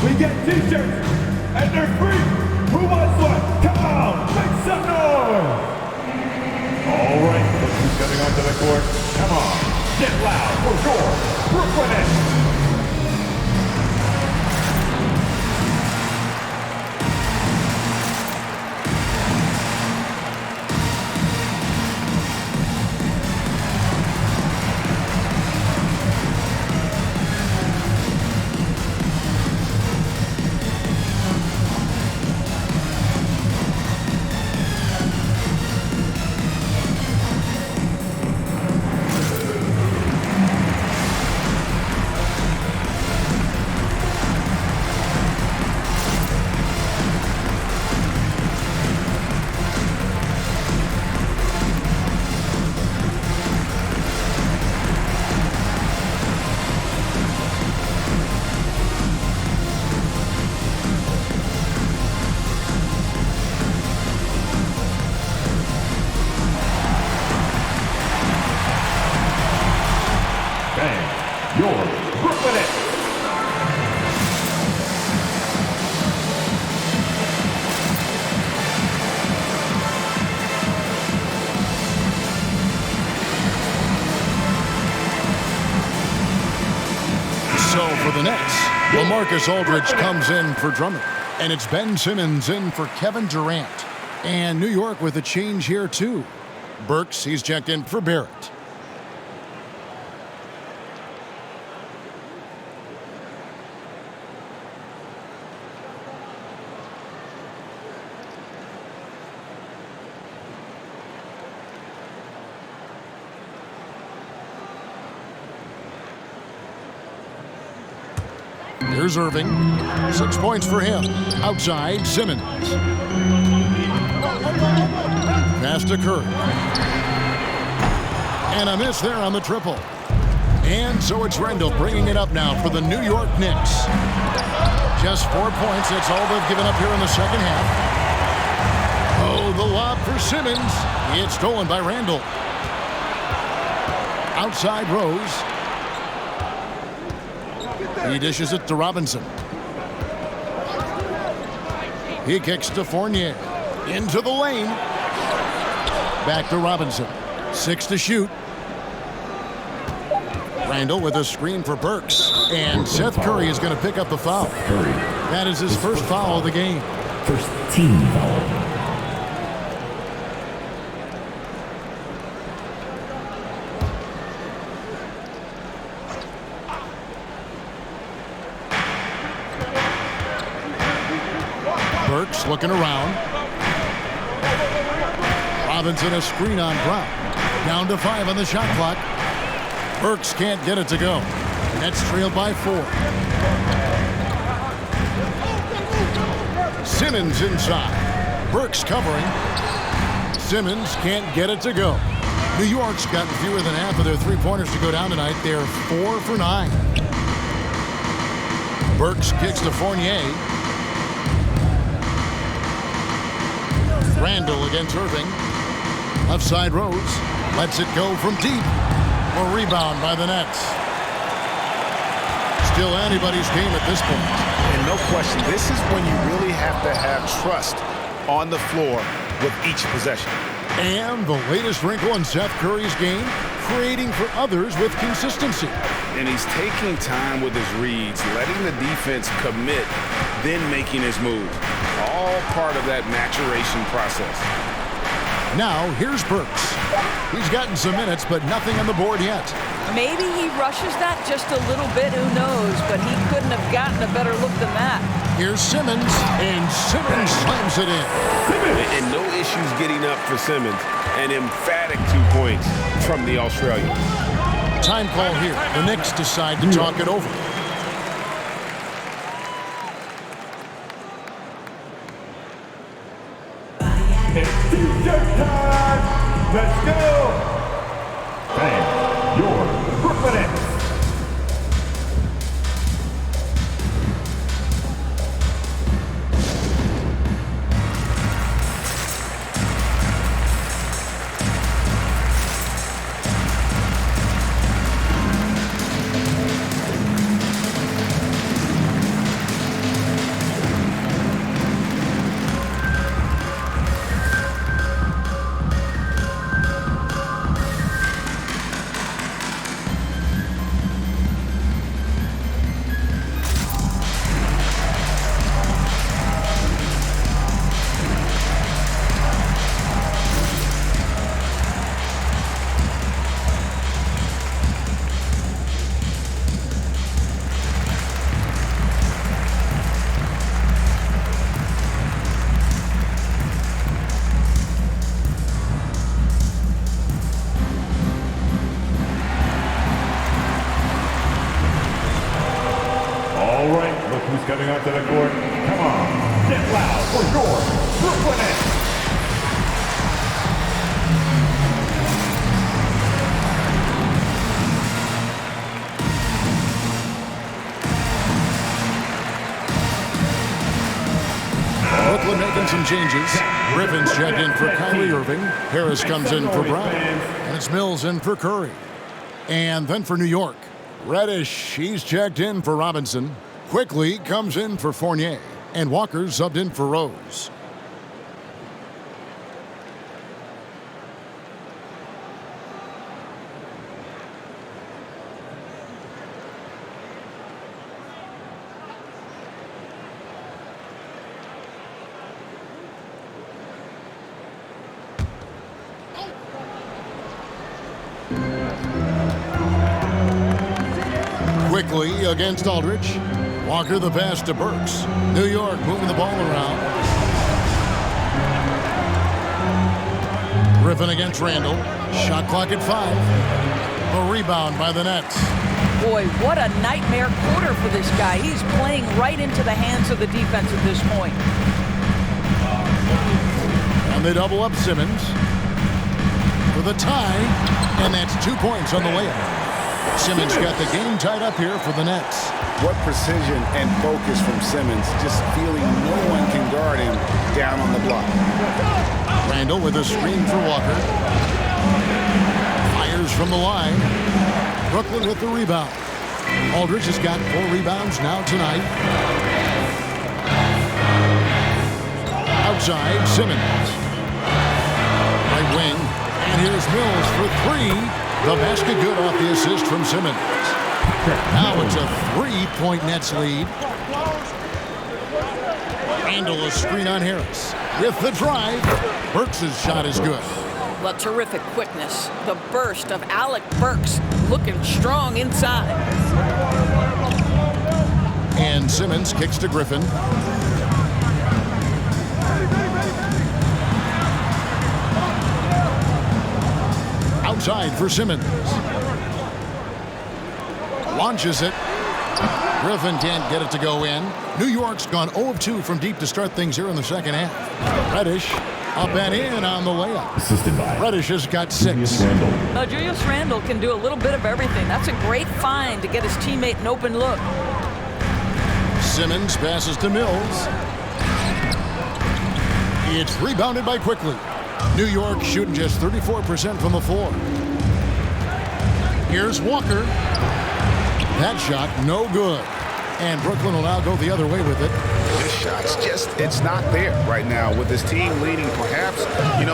We get t-shirts, and they're free. Who wants one? Come on, make some noise. All right, look who's coming onto the court. Come on, get loud for your Brooklyn Nets. Nets. LaMarcus Aldridge comes in for Drummond. And it's Ben Simmons in for Kevin Durant. And New York with a change here, too. Burks, he's checked in for Barrett. Here's Irving. 6 points for him. Outside, Simmons. Pass to Curry. And a miss there on the triple. And so it's Randle bringing it up now for the New York Knicks. Just 4 points. That's all they've given up here in the second half. Oh, the lob for Simmons. It's stolen by Randle. Outside Rose. He dishes it to Robinson. He kicks to Fournier. Into the lane. Back to Robinson. 6 to shoot. Randle with a screen for Burks. And Seth Curry is going to pick up the foul. That is his first foul of the game. First team foul. Burks looking around. Robinson a screen on Brown. Down to 5 on the shot clock. Burks can't get it to go. Nets trailed by 4. Simmons inside. Burks covering. Simmons can't get it to go. New York's got fewer than half of their three-pointers to go down tonight. They're 4 for 9. Burks kicks to Fournier. Randle against Irving. Left side Rose. Lets it go from deep. A rebound by the Nets. Still anybody's game at this point. And no question, this is when you really have to have trust on the floor with each possession. And the latest wrinkle in Seth Curry's game, creating for others with consistency. And he's taking time with his reads, letting the defense commit, then making his move. All part of that maturation process. Now, here's Burks. He's gotten some minutes, but nothing on the board yet. Maybe he rushes that just a little bit, who knows, but he couldn't have gotten a better look than that. Here's Simmons, and Simmons slams it in. And no issues getting up for Simmons. An emphatic 2 points from the Australian. Time call here. The Knicks decide to talk it over. It's t-shirt time! Let's go! And your Brooklyn Nets. All right, look who's coming onto the court. Come on, get loud for your Brooklyn Nets. Brooklyn making some changes. Griffin's checked in for Kyrie Irving. Harris comes in for Brown. And it's Mills in for Curry. And then for New York, Reddish, he's checked in for Robinson. Quickly comes in for Fournier. And Walker subbed in for Rose. quickly against Aldridge. Walker the pass to Burks. New York moving the ball around. Griffin against Randall. Shot clock at 5. A rebound by the Nets. Boy, what a nightmare quarter for this guy. He's playing right into the hands of the defense at this point. And they double up Simmons for the tie, and that's 2 points on the layup. Simmons got the game tied up here for the Nets. What precision and focus from Simmons, just feeling no one can guard him down on the block. Randall with a screen for Walker. Fires from the line. Brooklyn with the rebound. Aldridge has got 4 rebounds now tonight. Outside, Simmons. Right wing. And here's Mills for 3. The basket good off the assist from Simmons. Now it's a 3-point Nets lead. Randall a screen on Harris. With the drive, Burks' shot is good. Well, terrific quickness. The burst of Alec Burks looking strong inside. And Simmons kicks to Griffin. Outside for Simmons. Launches it. Griffin can't get it to go in. New York's gone 0 of 2 from deep to start things here in the second half. Reddish up and in on the layup. Assisted by Reddish has got 6. Julius Randle can do a little bit of everything. That's a great find to get his teammate an open look. Simmons passes to Mills. It's rebounded by Quickly. New York shooting just 34% from the floor. Here's Walker. That shot no good. And Brooklyn will now go the other way with it. This shot's just, it's not there right now. With this team leading, perhaps,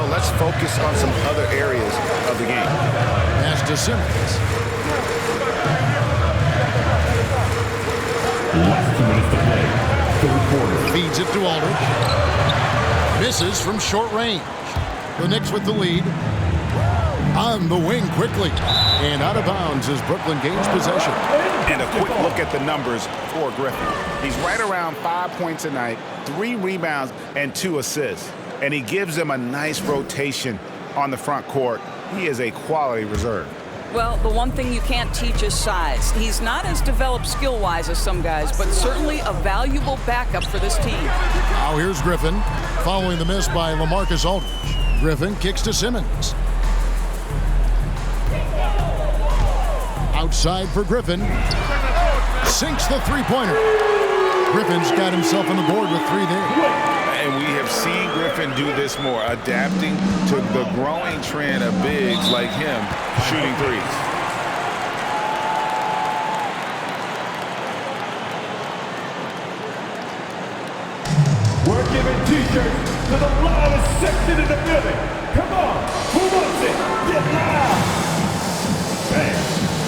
let's focus on some other areas of the game. Pass to Simmons. Last 2 minutes to play. Third quarter. Feeds it to Aldridge. Misses from short range. The Knicks with the lead. On the wing quickly. And out of bounds as Brooklyn gains possession. And a quick look at the numbers for Griffin. He's right around 5 points a night, 3 rebounds, and 2 assists. And he gives them a nice rotation on the front court. He is a quality reserve. Well, the one thing you can't teach is size. He's not as developed skill-wise as some guys, but certainly a valuable backup for this team. Now here's Griffin, following the miss by LaMarcus Aldridge. Griffin kicks to Simmons. Outside for Griffin. Sinks the three-pointer. Griffin's got himself on the board with 3 there. And we have seen Griffin do this more, adapting to the growing trend of bigs like him shooting threes. We're giving t-shirts to the loudest section in the building. Come on, who wants it? Get loud! And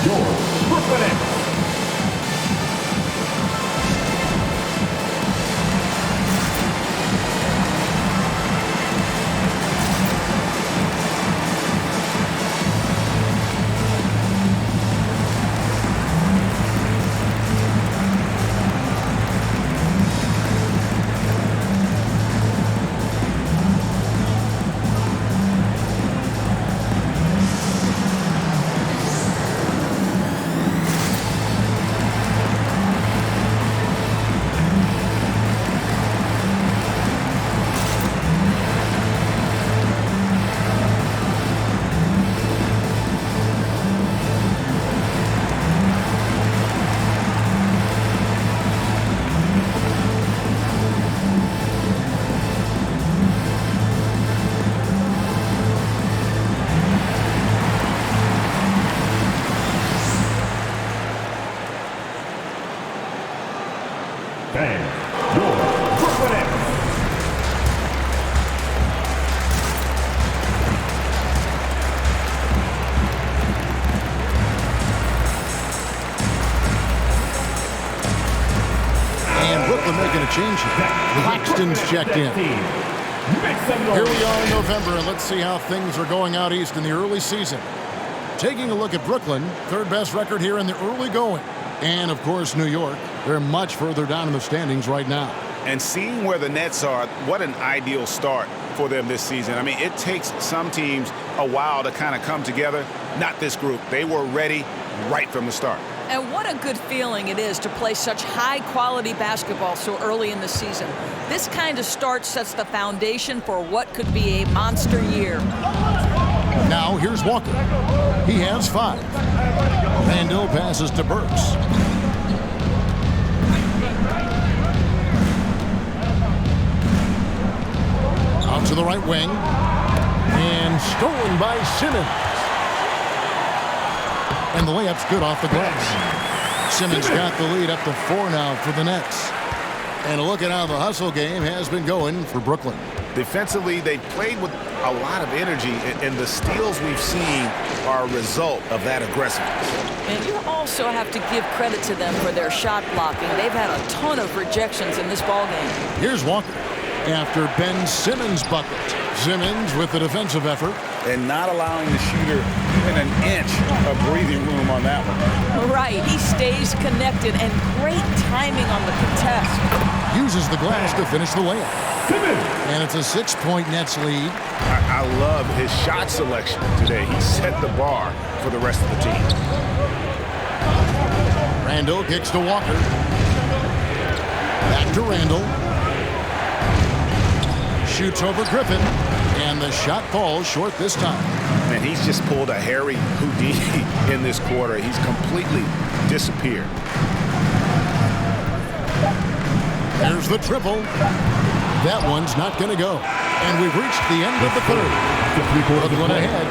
your Brooklyn Nets. Change here. Claxton's checked in. Here we are in November, and let's see how things are going out east in the early season. Taking a look at Brooklyn, third best record here in the early going. And, of course, New York. They're much further down in the standings right now. And seeing where the Nets are, what an ideal start for them this season. I mean, it takes some teams a while to kind of come together. Not this group. They were ready right from the start. And what a good feeling it is to play such high-quality basketball so early in the season. This kind of start sets the foundation for what could be a monster year. Now here's Walker. He has 5. Randall passes to Burks. Out to the right wing. And stolen by Simmons. And the layup's good off the glass. Simmons got the lead up to 4 now for the Nets. And a look at how the hustle game has been going for Brooklyn. Defensively, they played with a lot of energy, and the steals we've seen are a result of that aggressiveness. And you also have to give credit to them for their shot blocking. They've had a ton of rejections in this ballgame. Here's Walker after Ben Simmons' bucket. Simmons with the defensive effort. And not allowing the shooter even an inch of breathing room on that one. Right, he stays connected, and great timing on the contest. Uses the glass to finish the layup. And it's a 6-point Nets lead. I love his shot selection today. He set the bar for the rest of the team. Randall kicks to Walker. Back to Randall. Shoots over Griffin. And the shot falls short this time. And he's just pulled a Harry Houdini in this quarter. He's completely disappeared. There's the triple. That one's not going to go. And we've reached the end of the third. Brooklyn ahead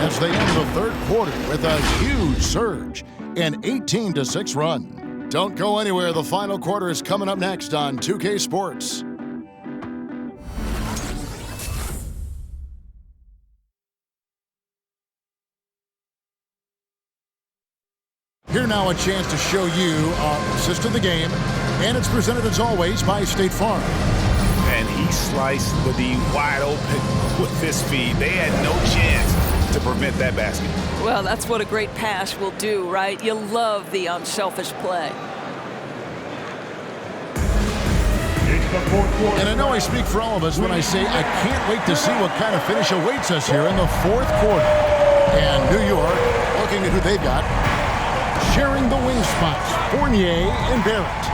as they end the third quarter with a huge surge, an 18-6 run. Don't go anywhere. The final quarter is coming up next on 2K Sports. Here now a chance to show you our assist of the game, and it's presented as always by State Farm. And he sliced the D wide open with this feed. They had no chance to prevent that basket. Well, that's what a great pass will do, right? You love the unselfish play. And I know I speak for all of us when I say I can't wait to see what kind of finish awaits us here in the fourth quarter. And New York, looking at who they've got, sharing the wing spots, Fournier and Barrett.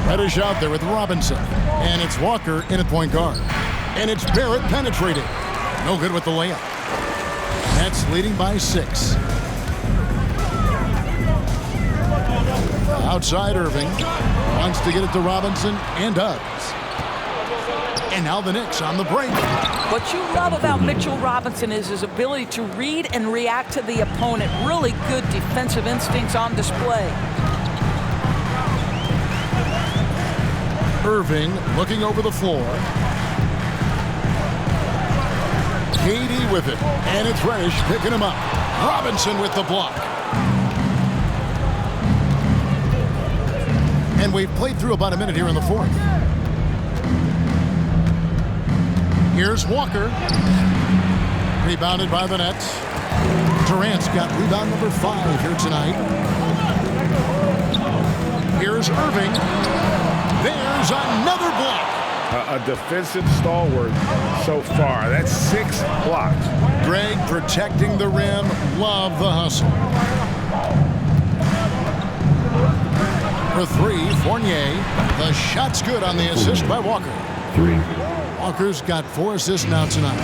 Reddish out there with Robinson. And it's Walker in at point guard. And it's Barrett penetrating. No good with the layup. Nets leading by 6. Outside Irving. Wants to get it to Robinson and does. And now the Knicks on the break. What you love about Mitchell Robinson is his ability to read and react to the opponent. Really good defensive instincts on display. Irving looking over the floor. Katie with it. And it's Reddish picking him up. Robinson with the block. And we've played through about a minute here in the fourth. Here's Walker. Rebounded by the Nets. Durant's got rebound number 5 here tonight. Here's Irving. There's another block. A defensive stalwart so far. That's 6 blocks. Greg protecting the rim. Love the hustle. For 3, Fournier. The shot's good on the assist by Walker. 3. Walker's got 4 assists now tonight.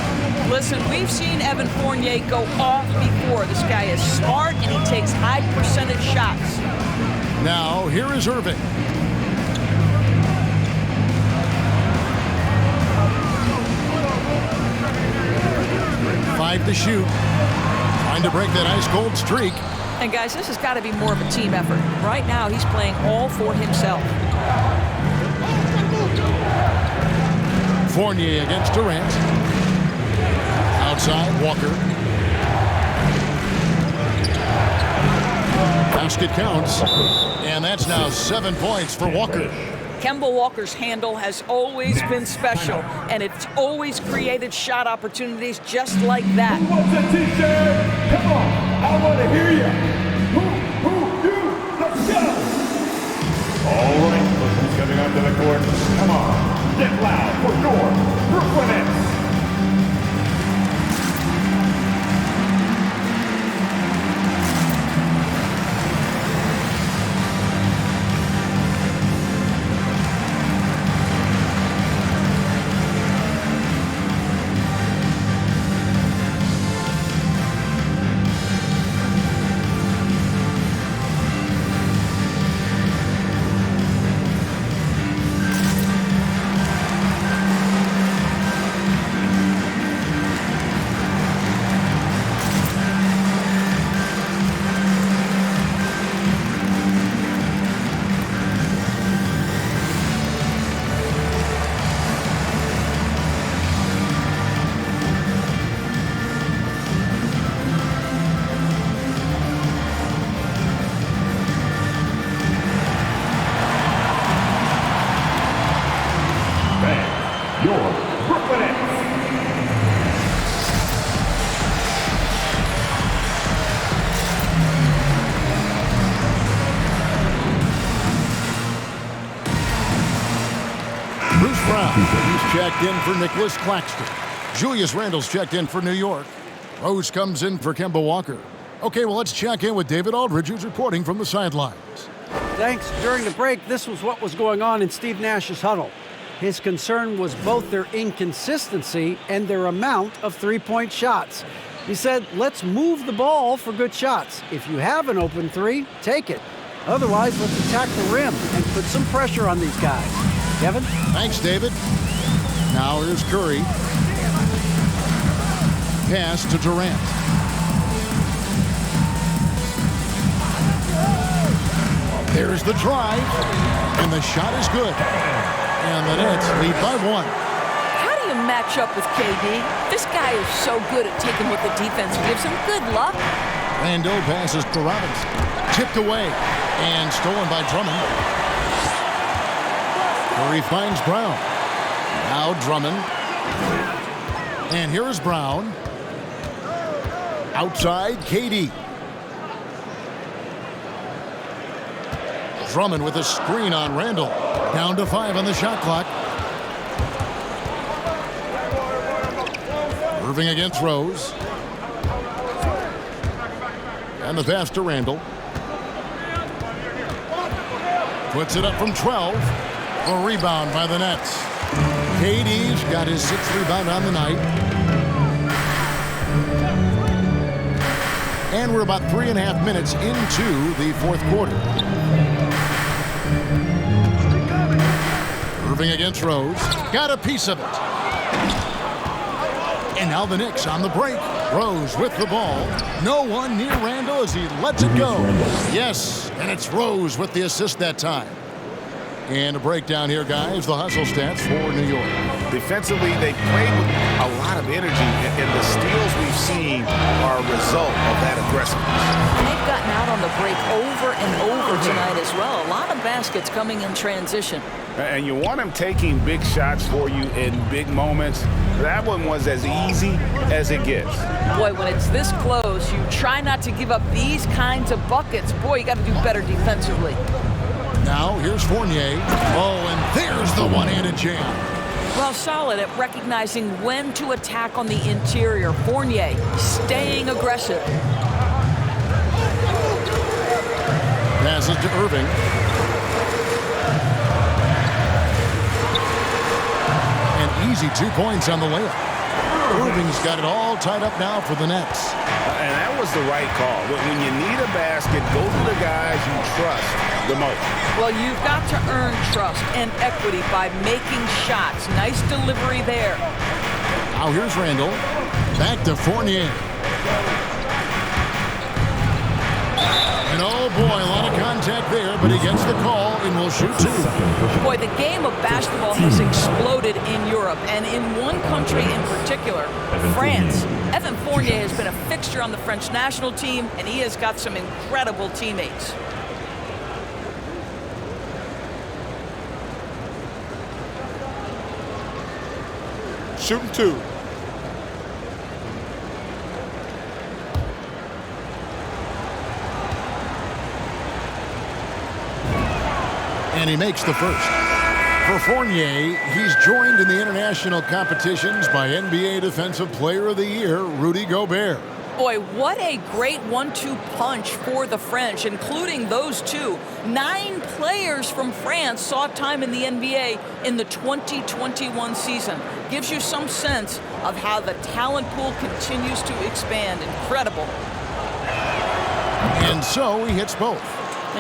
Listen, we've seen Evan Fournier go off before. This guy is smart, and he takes high percentage shots. Now, here is Irving. Five to shoot. Trying to break that ice-cold streak. And, guys, this has got to be more of a team effort. Right now, he's playing all for himself. Fournier against Durant. Outside, Walker. Basket counts. And that's now 7 points for Walker. Kemba Walker's handle has always been special, and it's always created shot opportunities just like that. Who wants a t-shirt? Come on, want to hear you. You, let's go. All right, Brooklyn's coming onto the court. Come on, get loud for your Brooklyn Nets. He's checked in for Nicholas Claxton. Julius Randle's checked in for New York. Rose comes in for Kemba Walker. Okay, well, let's check in with David Aldridge, who's reporting from the sidelines. Thanks. During the break, this was what was going on in Steve Nash's huddle. His concern was both their inconsistency and their amount of three-point shots. He said, let's move the ball for good shots. If you have an open three, take it. Otherwise, let's attack the rim and put some pressure on these guys. Kevin? Thanks, David. Now here's Curry. Pass to Durant. There's the drive, and the shot is good. And the Nets lead by 1. How do you match up with KD? This guy is so good at taking what the defense gives him. Good luck. Randle passes to Robinson. Tipped away and stolen by Drummond. Curry finds Brown. Now Drummond. And here is Brown. Outside, KD. Drummond with a screen on Randle. Down to 5 on the shot clock. Irving against Rose. And the pass to Randle. Puts it up from 12. A rebound by the Nets. KD's got his 6th rebound on the night. And we're about 3.5 minutes into the 4th quarter. Irving against Rose. Got a piece of it. And now the Knicks on the break. Rose with the ball. No one near Randle as he lets it go. Yes, and it's Rose with the assist that time. And a breakdown here, guys. The hustle stats for New York. Defensively, they played with a lot of energy, and the steals we've seen are a result of that aggressiveness. And they've gotten out on the break over and over tonight as well. A lot of baskets coming in transition. And you want him taking big shots for you in big moments. That one was as easy as it gets. Boy, when it's this close, you try not to give up these kinds of buckets. Boy, you got to do better defensively. Now, here's Fournier. Oh, and there's the one-handed jam. Well, solid at recognizing when to attack on the interior. Fournier staying aggressive. Passes to Irving. And easy 2 points on the layup. Irving's got it all tied up now for the Nets. And that was the right call. When you need a basket, go to the guys you trust the most. Well, you've got to earn trust and equity by making shots. Nice delivery there. Now here's Randle. Back to Fournier. And oh boy, a lot of contact there, but he gets the call and will shoot 2. Boy, the game of basketball has exploded in Europe, and in one country in particular, France. Evan Fournier has been a fixture on the French national team, and he has got some incredible teammates. Shooting 2. And he makes the first. For Fournier, he's joined in the international competitions by NBA Defensive Player of the Year, Rudy Gobert. Boy, what a great 1-2 punch for the French, including those two. 9 players from France saw time in the NBA in the 2021 season. Gives you some sense of how the talent pool continues to expand. Incredible. And so he hits both.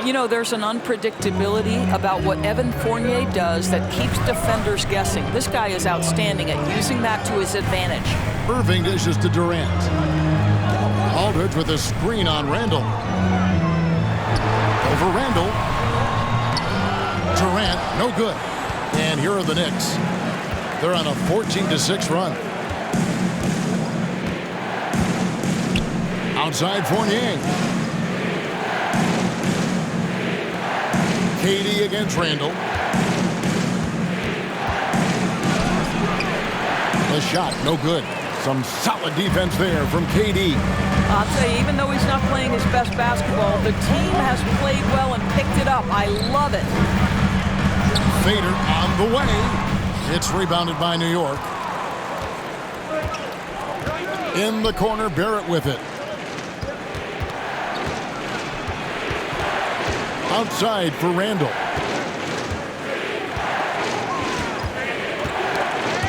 You know, there's an unpredictability about what Evan Fournier does that keeps defenders guessing. This guy is outstanding at using that to his advantage. Irving dishes to Durant. Aldridge with a screen on Randall. Over Randall. Durant, no good. And here are the Knicks. They're on a 14-6 run. Outside Fournier. KD against Randall. The shot, no good. Some solid defense there from KD. I'll tell you, even though he's not playing his best basketball, the team has played well and picked it up. I love it. Fader on the way. It's rebounded by New York. In the corner, Barrett with it. Outside for Randall.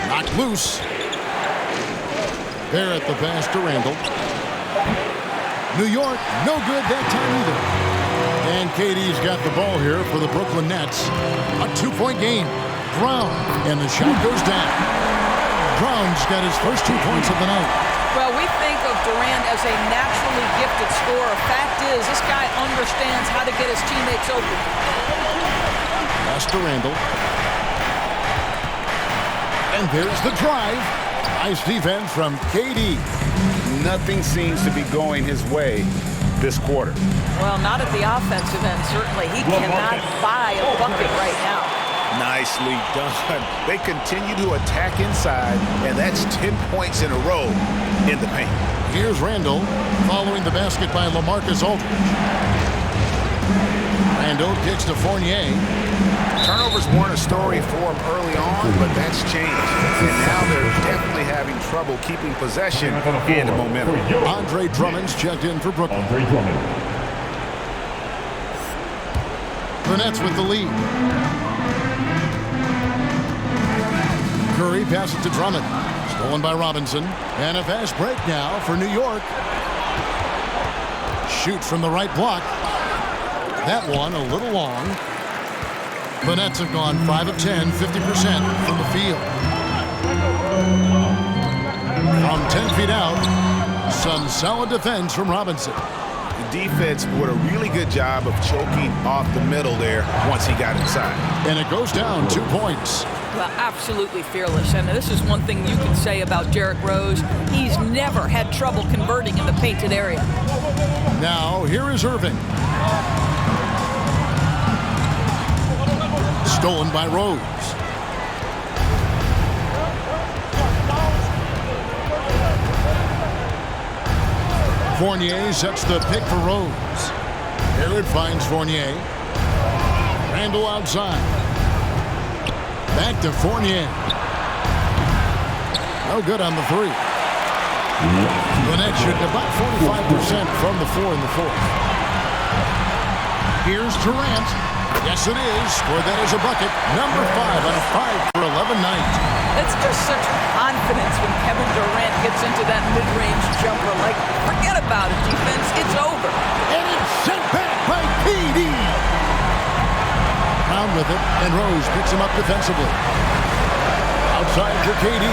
Knocked loose. Barrett the pass to Randall. New York, no good that time either. And KD's got the ball here for the Brooklyn Nets. A 2-point game. Brown, and the shot goes down. Brown's got his first 2 points of the night. Well, we think of Durant as a naturally gifted scorer. Fact is, this guy understands how to get his teammates open. Pass to Randall. And there's the drive. Nice defense from KD. Nothing seems to be going his way this quarter. Well, not at the offensive end, certainly. He cannot buy a bucket right now. Nicely done. They continue to attack inside, and that's 10 points in a row in the paint. Here's Randall following the basket by LaMarcus Aldridge. Randall kicks to Fournier. Turnovers weren't a story for him early on, but that's changed. And now they're definitely having trouble keeping possession and momentum. Andre Drummond's checked in for Brooklyn. Andre Drummond. The Nets with the lead. Curry passes to Drummond. Stolen by Robinson. And a fast break now for New York. Shoots from the right block. That one a little long. The Nets have gone 5 of 10, 50% from the field. From 10 feet out, some solid defense from Robinson. The defense did a really good job of choking off the middle there once he got inside. And it goes down 2 points. Well, absolutely fearless. And this is one thing you can say about Derrick Rose. He's never had trouble converting in the painted area. Now, here is Irving. Stolen by Rose. Fournier sets the pick for Rose. Barrett finds Fournier. Randall outside. Back to Fournier. No good on the three. The Nets shoot about 45% from the floor in the fourth. Here's Durant. Yes, it is. Scored that as a bucket. Number 5 on a 5 for 11 night. It's just such confidence when Kevin Durant gets into that mid-range jumper. Like, forget about it, defense. It's over. And it's sent back by KD. Brown with it, and Rose picks him up defensively. Outside for KD.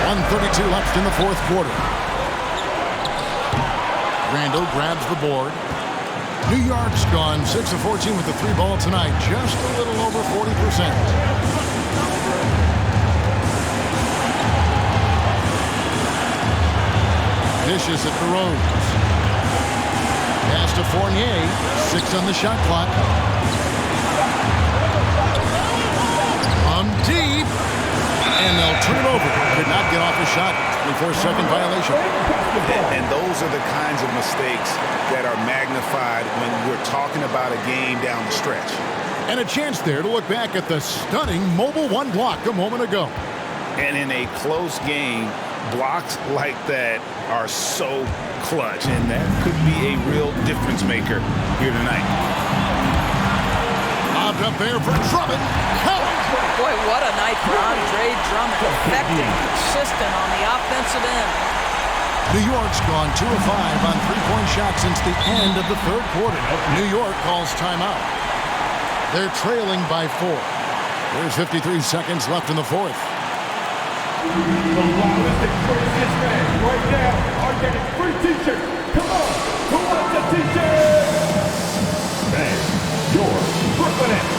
1:32 left in the fourth quarter. Randall grabs the board. New York's gone 6 of 14 with the 3 ball tonight. Just a little over 40%. Dishes it to Rose. Pass to Fournier. 6 on the shot clock. On deep. And they'll turn it over. Could not get off a shot. 24-second violation. And those are the kinds of mistakes that are magnified when we're talking about a game down the stretch. And a chance there to look back at the stunning Mobile One block a moment ago. And in a close game, blocks like that are so clutch, and that could be a real difference maker here tonight. Lobbed up there for Drummond. Boy, what a night for Andre Drummond. Effective, consistent on the offensive end. New York's gone 2 of 5 on three-point shots since the end of the third quarter. New York calls timeout. They're trailing by 4. There's 53 seconds left in the fourth. The loudest and craziest man right now are getting free t-shirts. Come on, who wants a t-shirt? Bang, your Brooklyn Nets.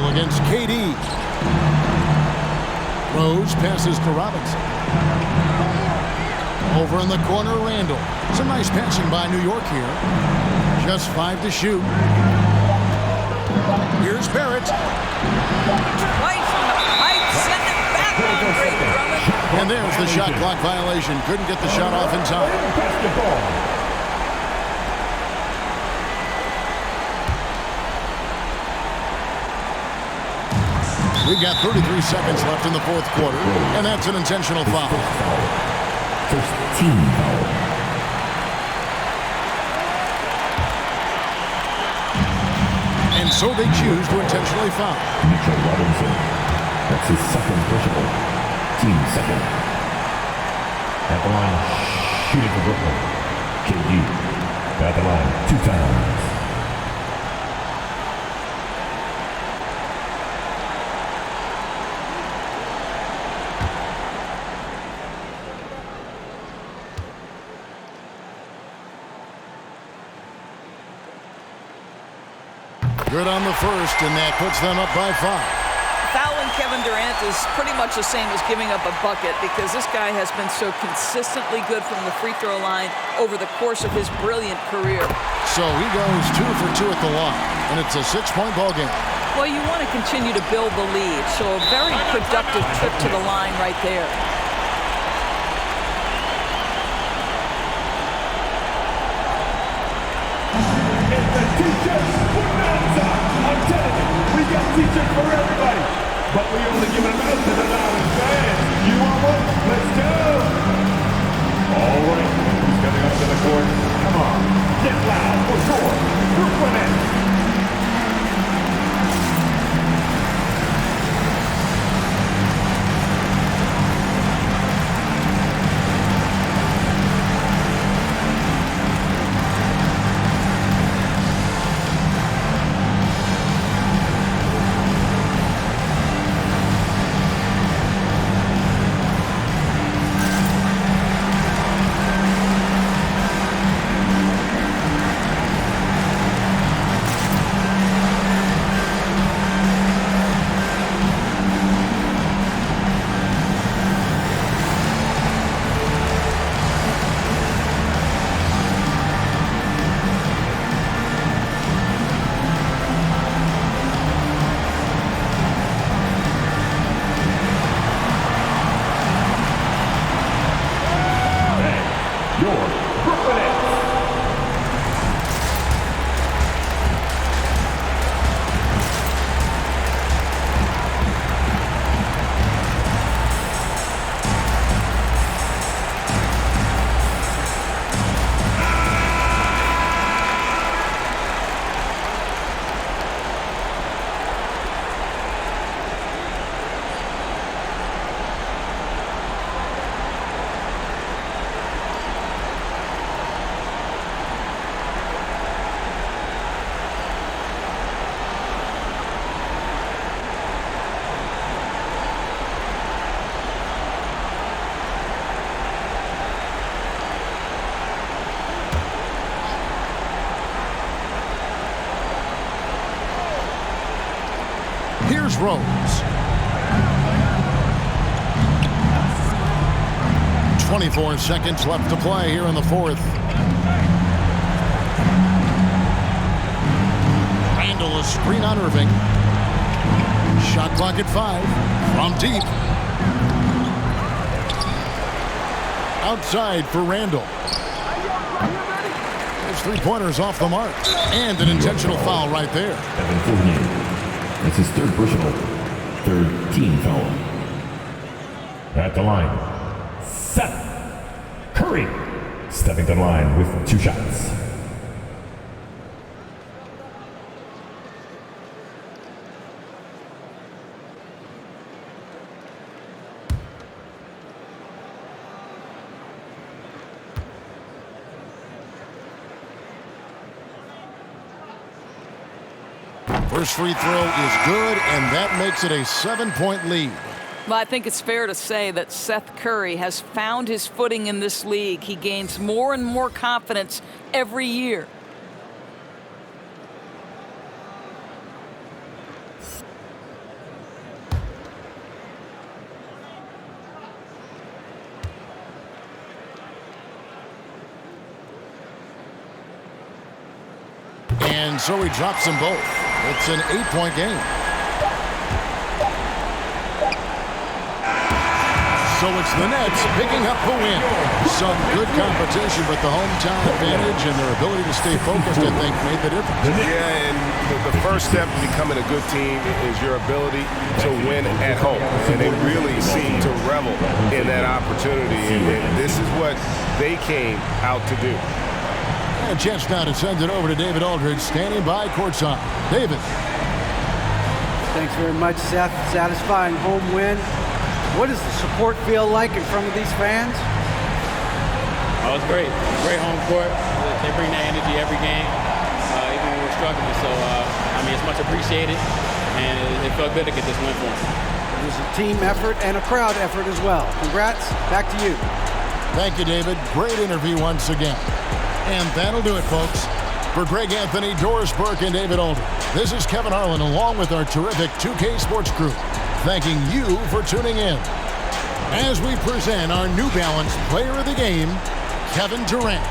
Against KD. Rose passes to Robinson. Over in the corner, Randall. Some nice passing by New York here. Just 5 to shoot. Here's Barrett. Right from the pipe, send it back on Andre Drummond. And there's the shot clock violation. Couldn't get the shot off in time. We've got 33 seconds left in the fourth quarter, and that's an intentional foul. First team foul. And so they choose to intentionally foul. Mitchell Robinson. That's his second personal. Team second. At the line, shooting for Brooklyn. KD. At the line, 2 times. Good on the first, and that puts them up by 5. Fouling Kevin Durant is pretty much the same as giving up a bucket because this guy has been so consistently good from the free throw line over the course of his brilliant career. So he goes 2 for 2 at the line, and it's a 6-point ball game. Well, you want to continue to build the lead, so a very productive trip to the line right there. I'm telling you, we got t-shirts for everybody, but we only give them out to the loudest fans. You want one? Let's go! All right, who's coming up to the court? Come on, get loud for sure. Brooklyn Nets. your Brooklyn Nets. Here's Rose. 24 seconds left to play here in the fourth. Randall, a screen on Irving. Shot clock at 5. From deep. Outside for Randall. His three-pointers off the mark. And an intentional foul right there. Kevin Durant. That's his third personal, third team foul. At the line, Seth Curry stepping to the line with 2 shots. First free throw is good, and that makes it a 7-point lead. Well, I think it's fair to say that Seth Curry has found his footing in this league. He gains more and more confidence every year. And so he drops them both. It's an 8-point game. So it's the Nets picking up the win. Some good competition, but the hometown advantage and their ability to stay focused, I think, made the difference. Yeah, and the first step to becoming a good team is your ability to win at home. And they really seem to revel in that opportunity. And this is what they came out to do. A chance now to send it over to David Aldridge, standing by courtside. David. Thanks very much, Seth. Satisfying home win. What does the support feel like in front of these fans? Oh, it's great. Great home court. They bring that energy every game, even when we're struggling. So, I mean, it's much appreciated, and it felt good to get this win for them. It was a team effort and a crowd effort as well. Congrats. Back to you. Thank you, David. Great interview once again. And that'll do it, folks. For Greg Anthony, Doris Burke, and David Aldridge, this is Kevin Harlan along with our terrific 2K Sports crew, thanking you for tuning in. As we present our New Balance Player of the Game, Kevin Durant.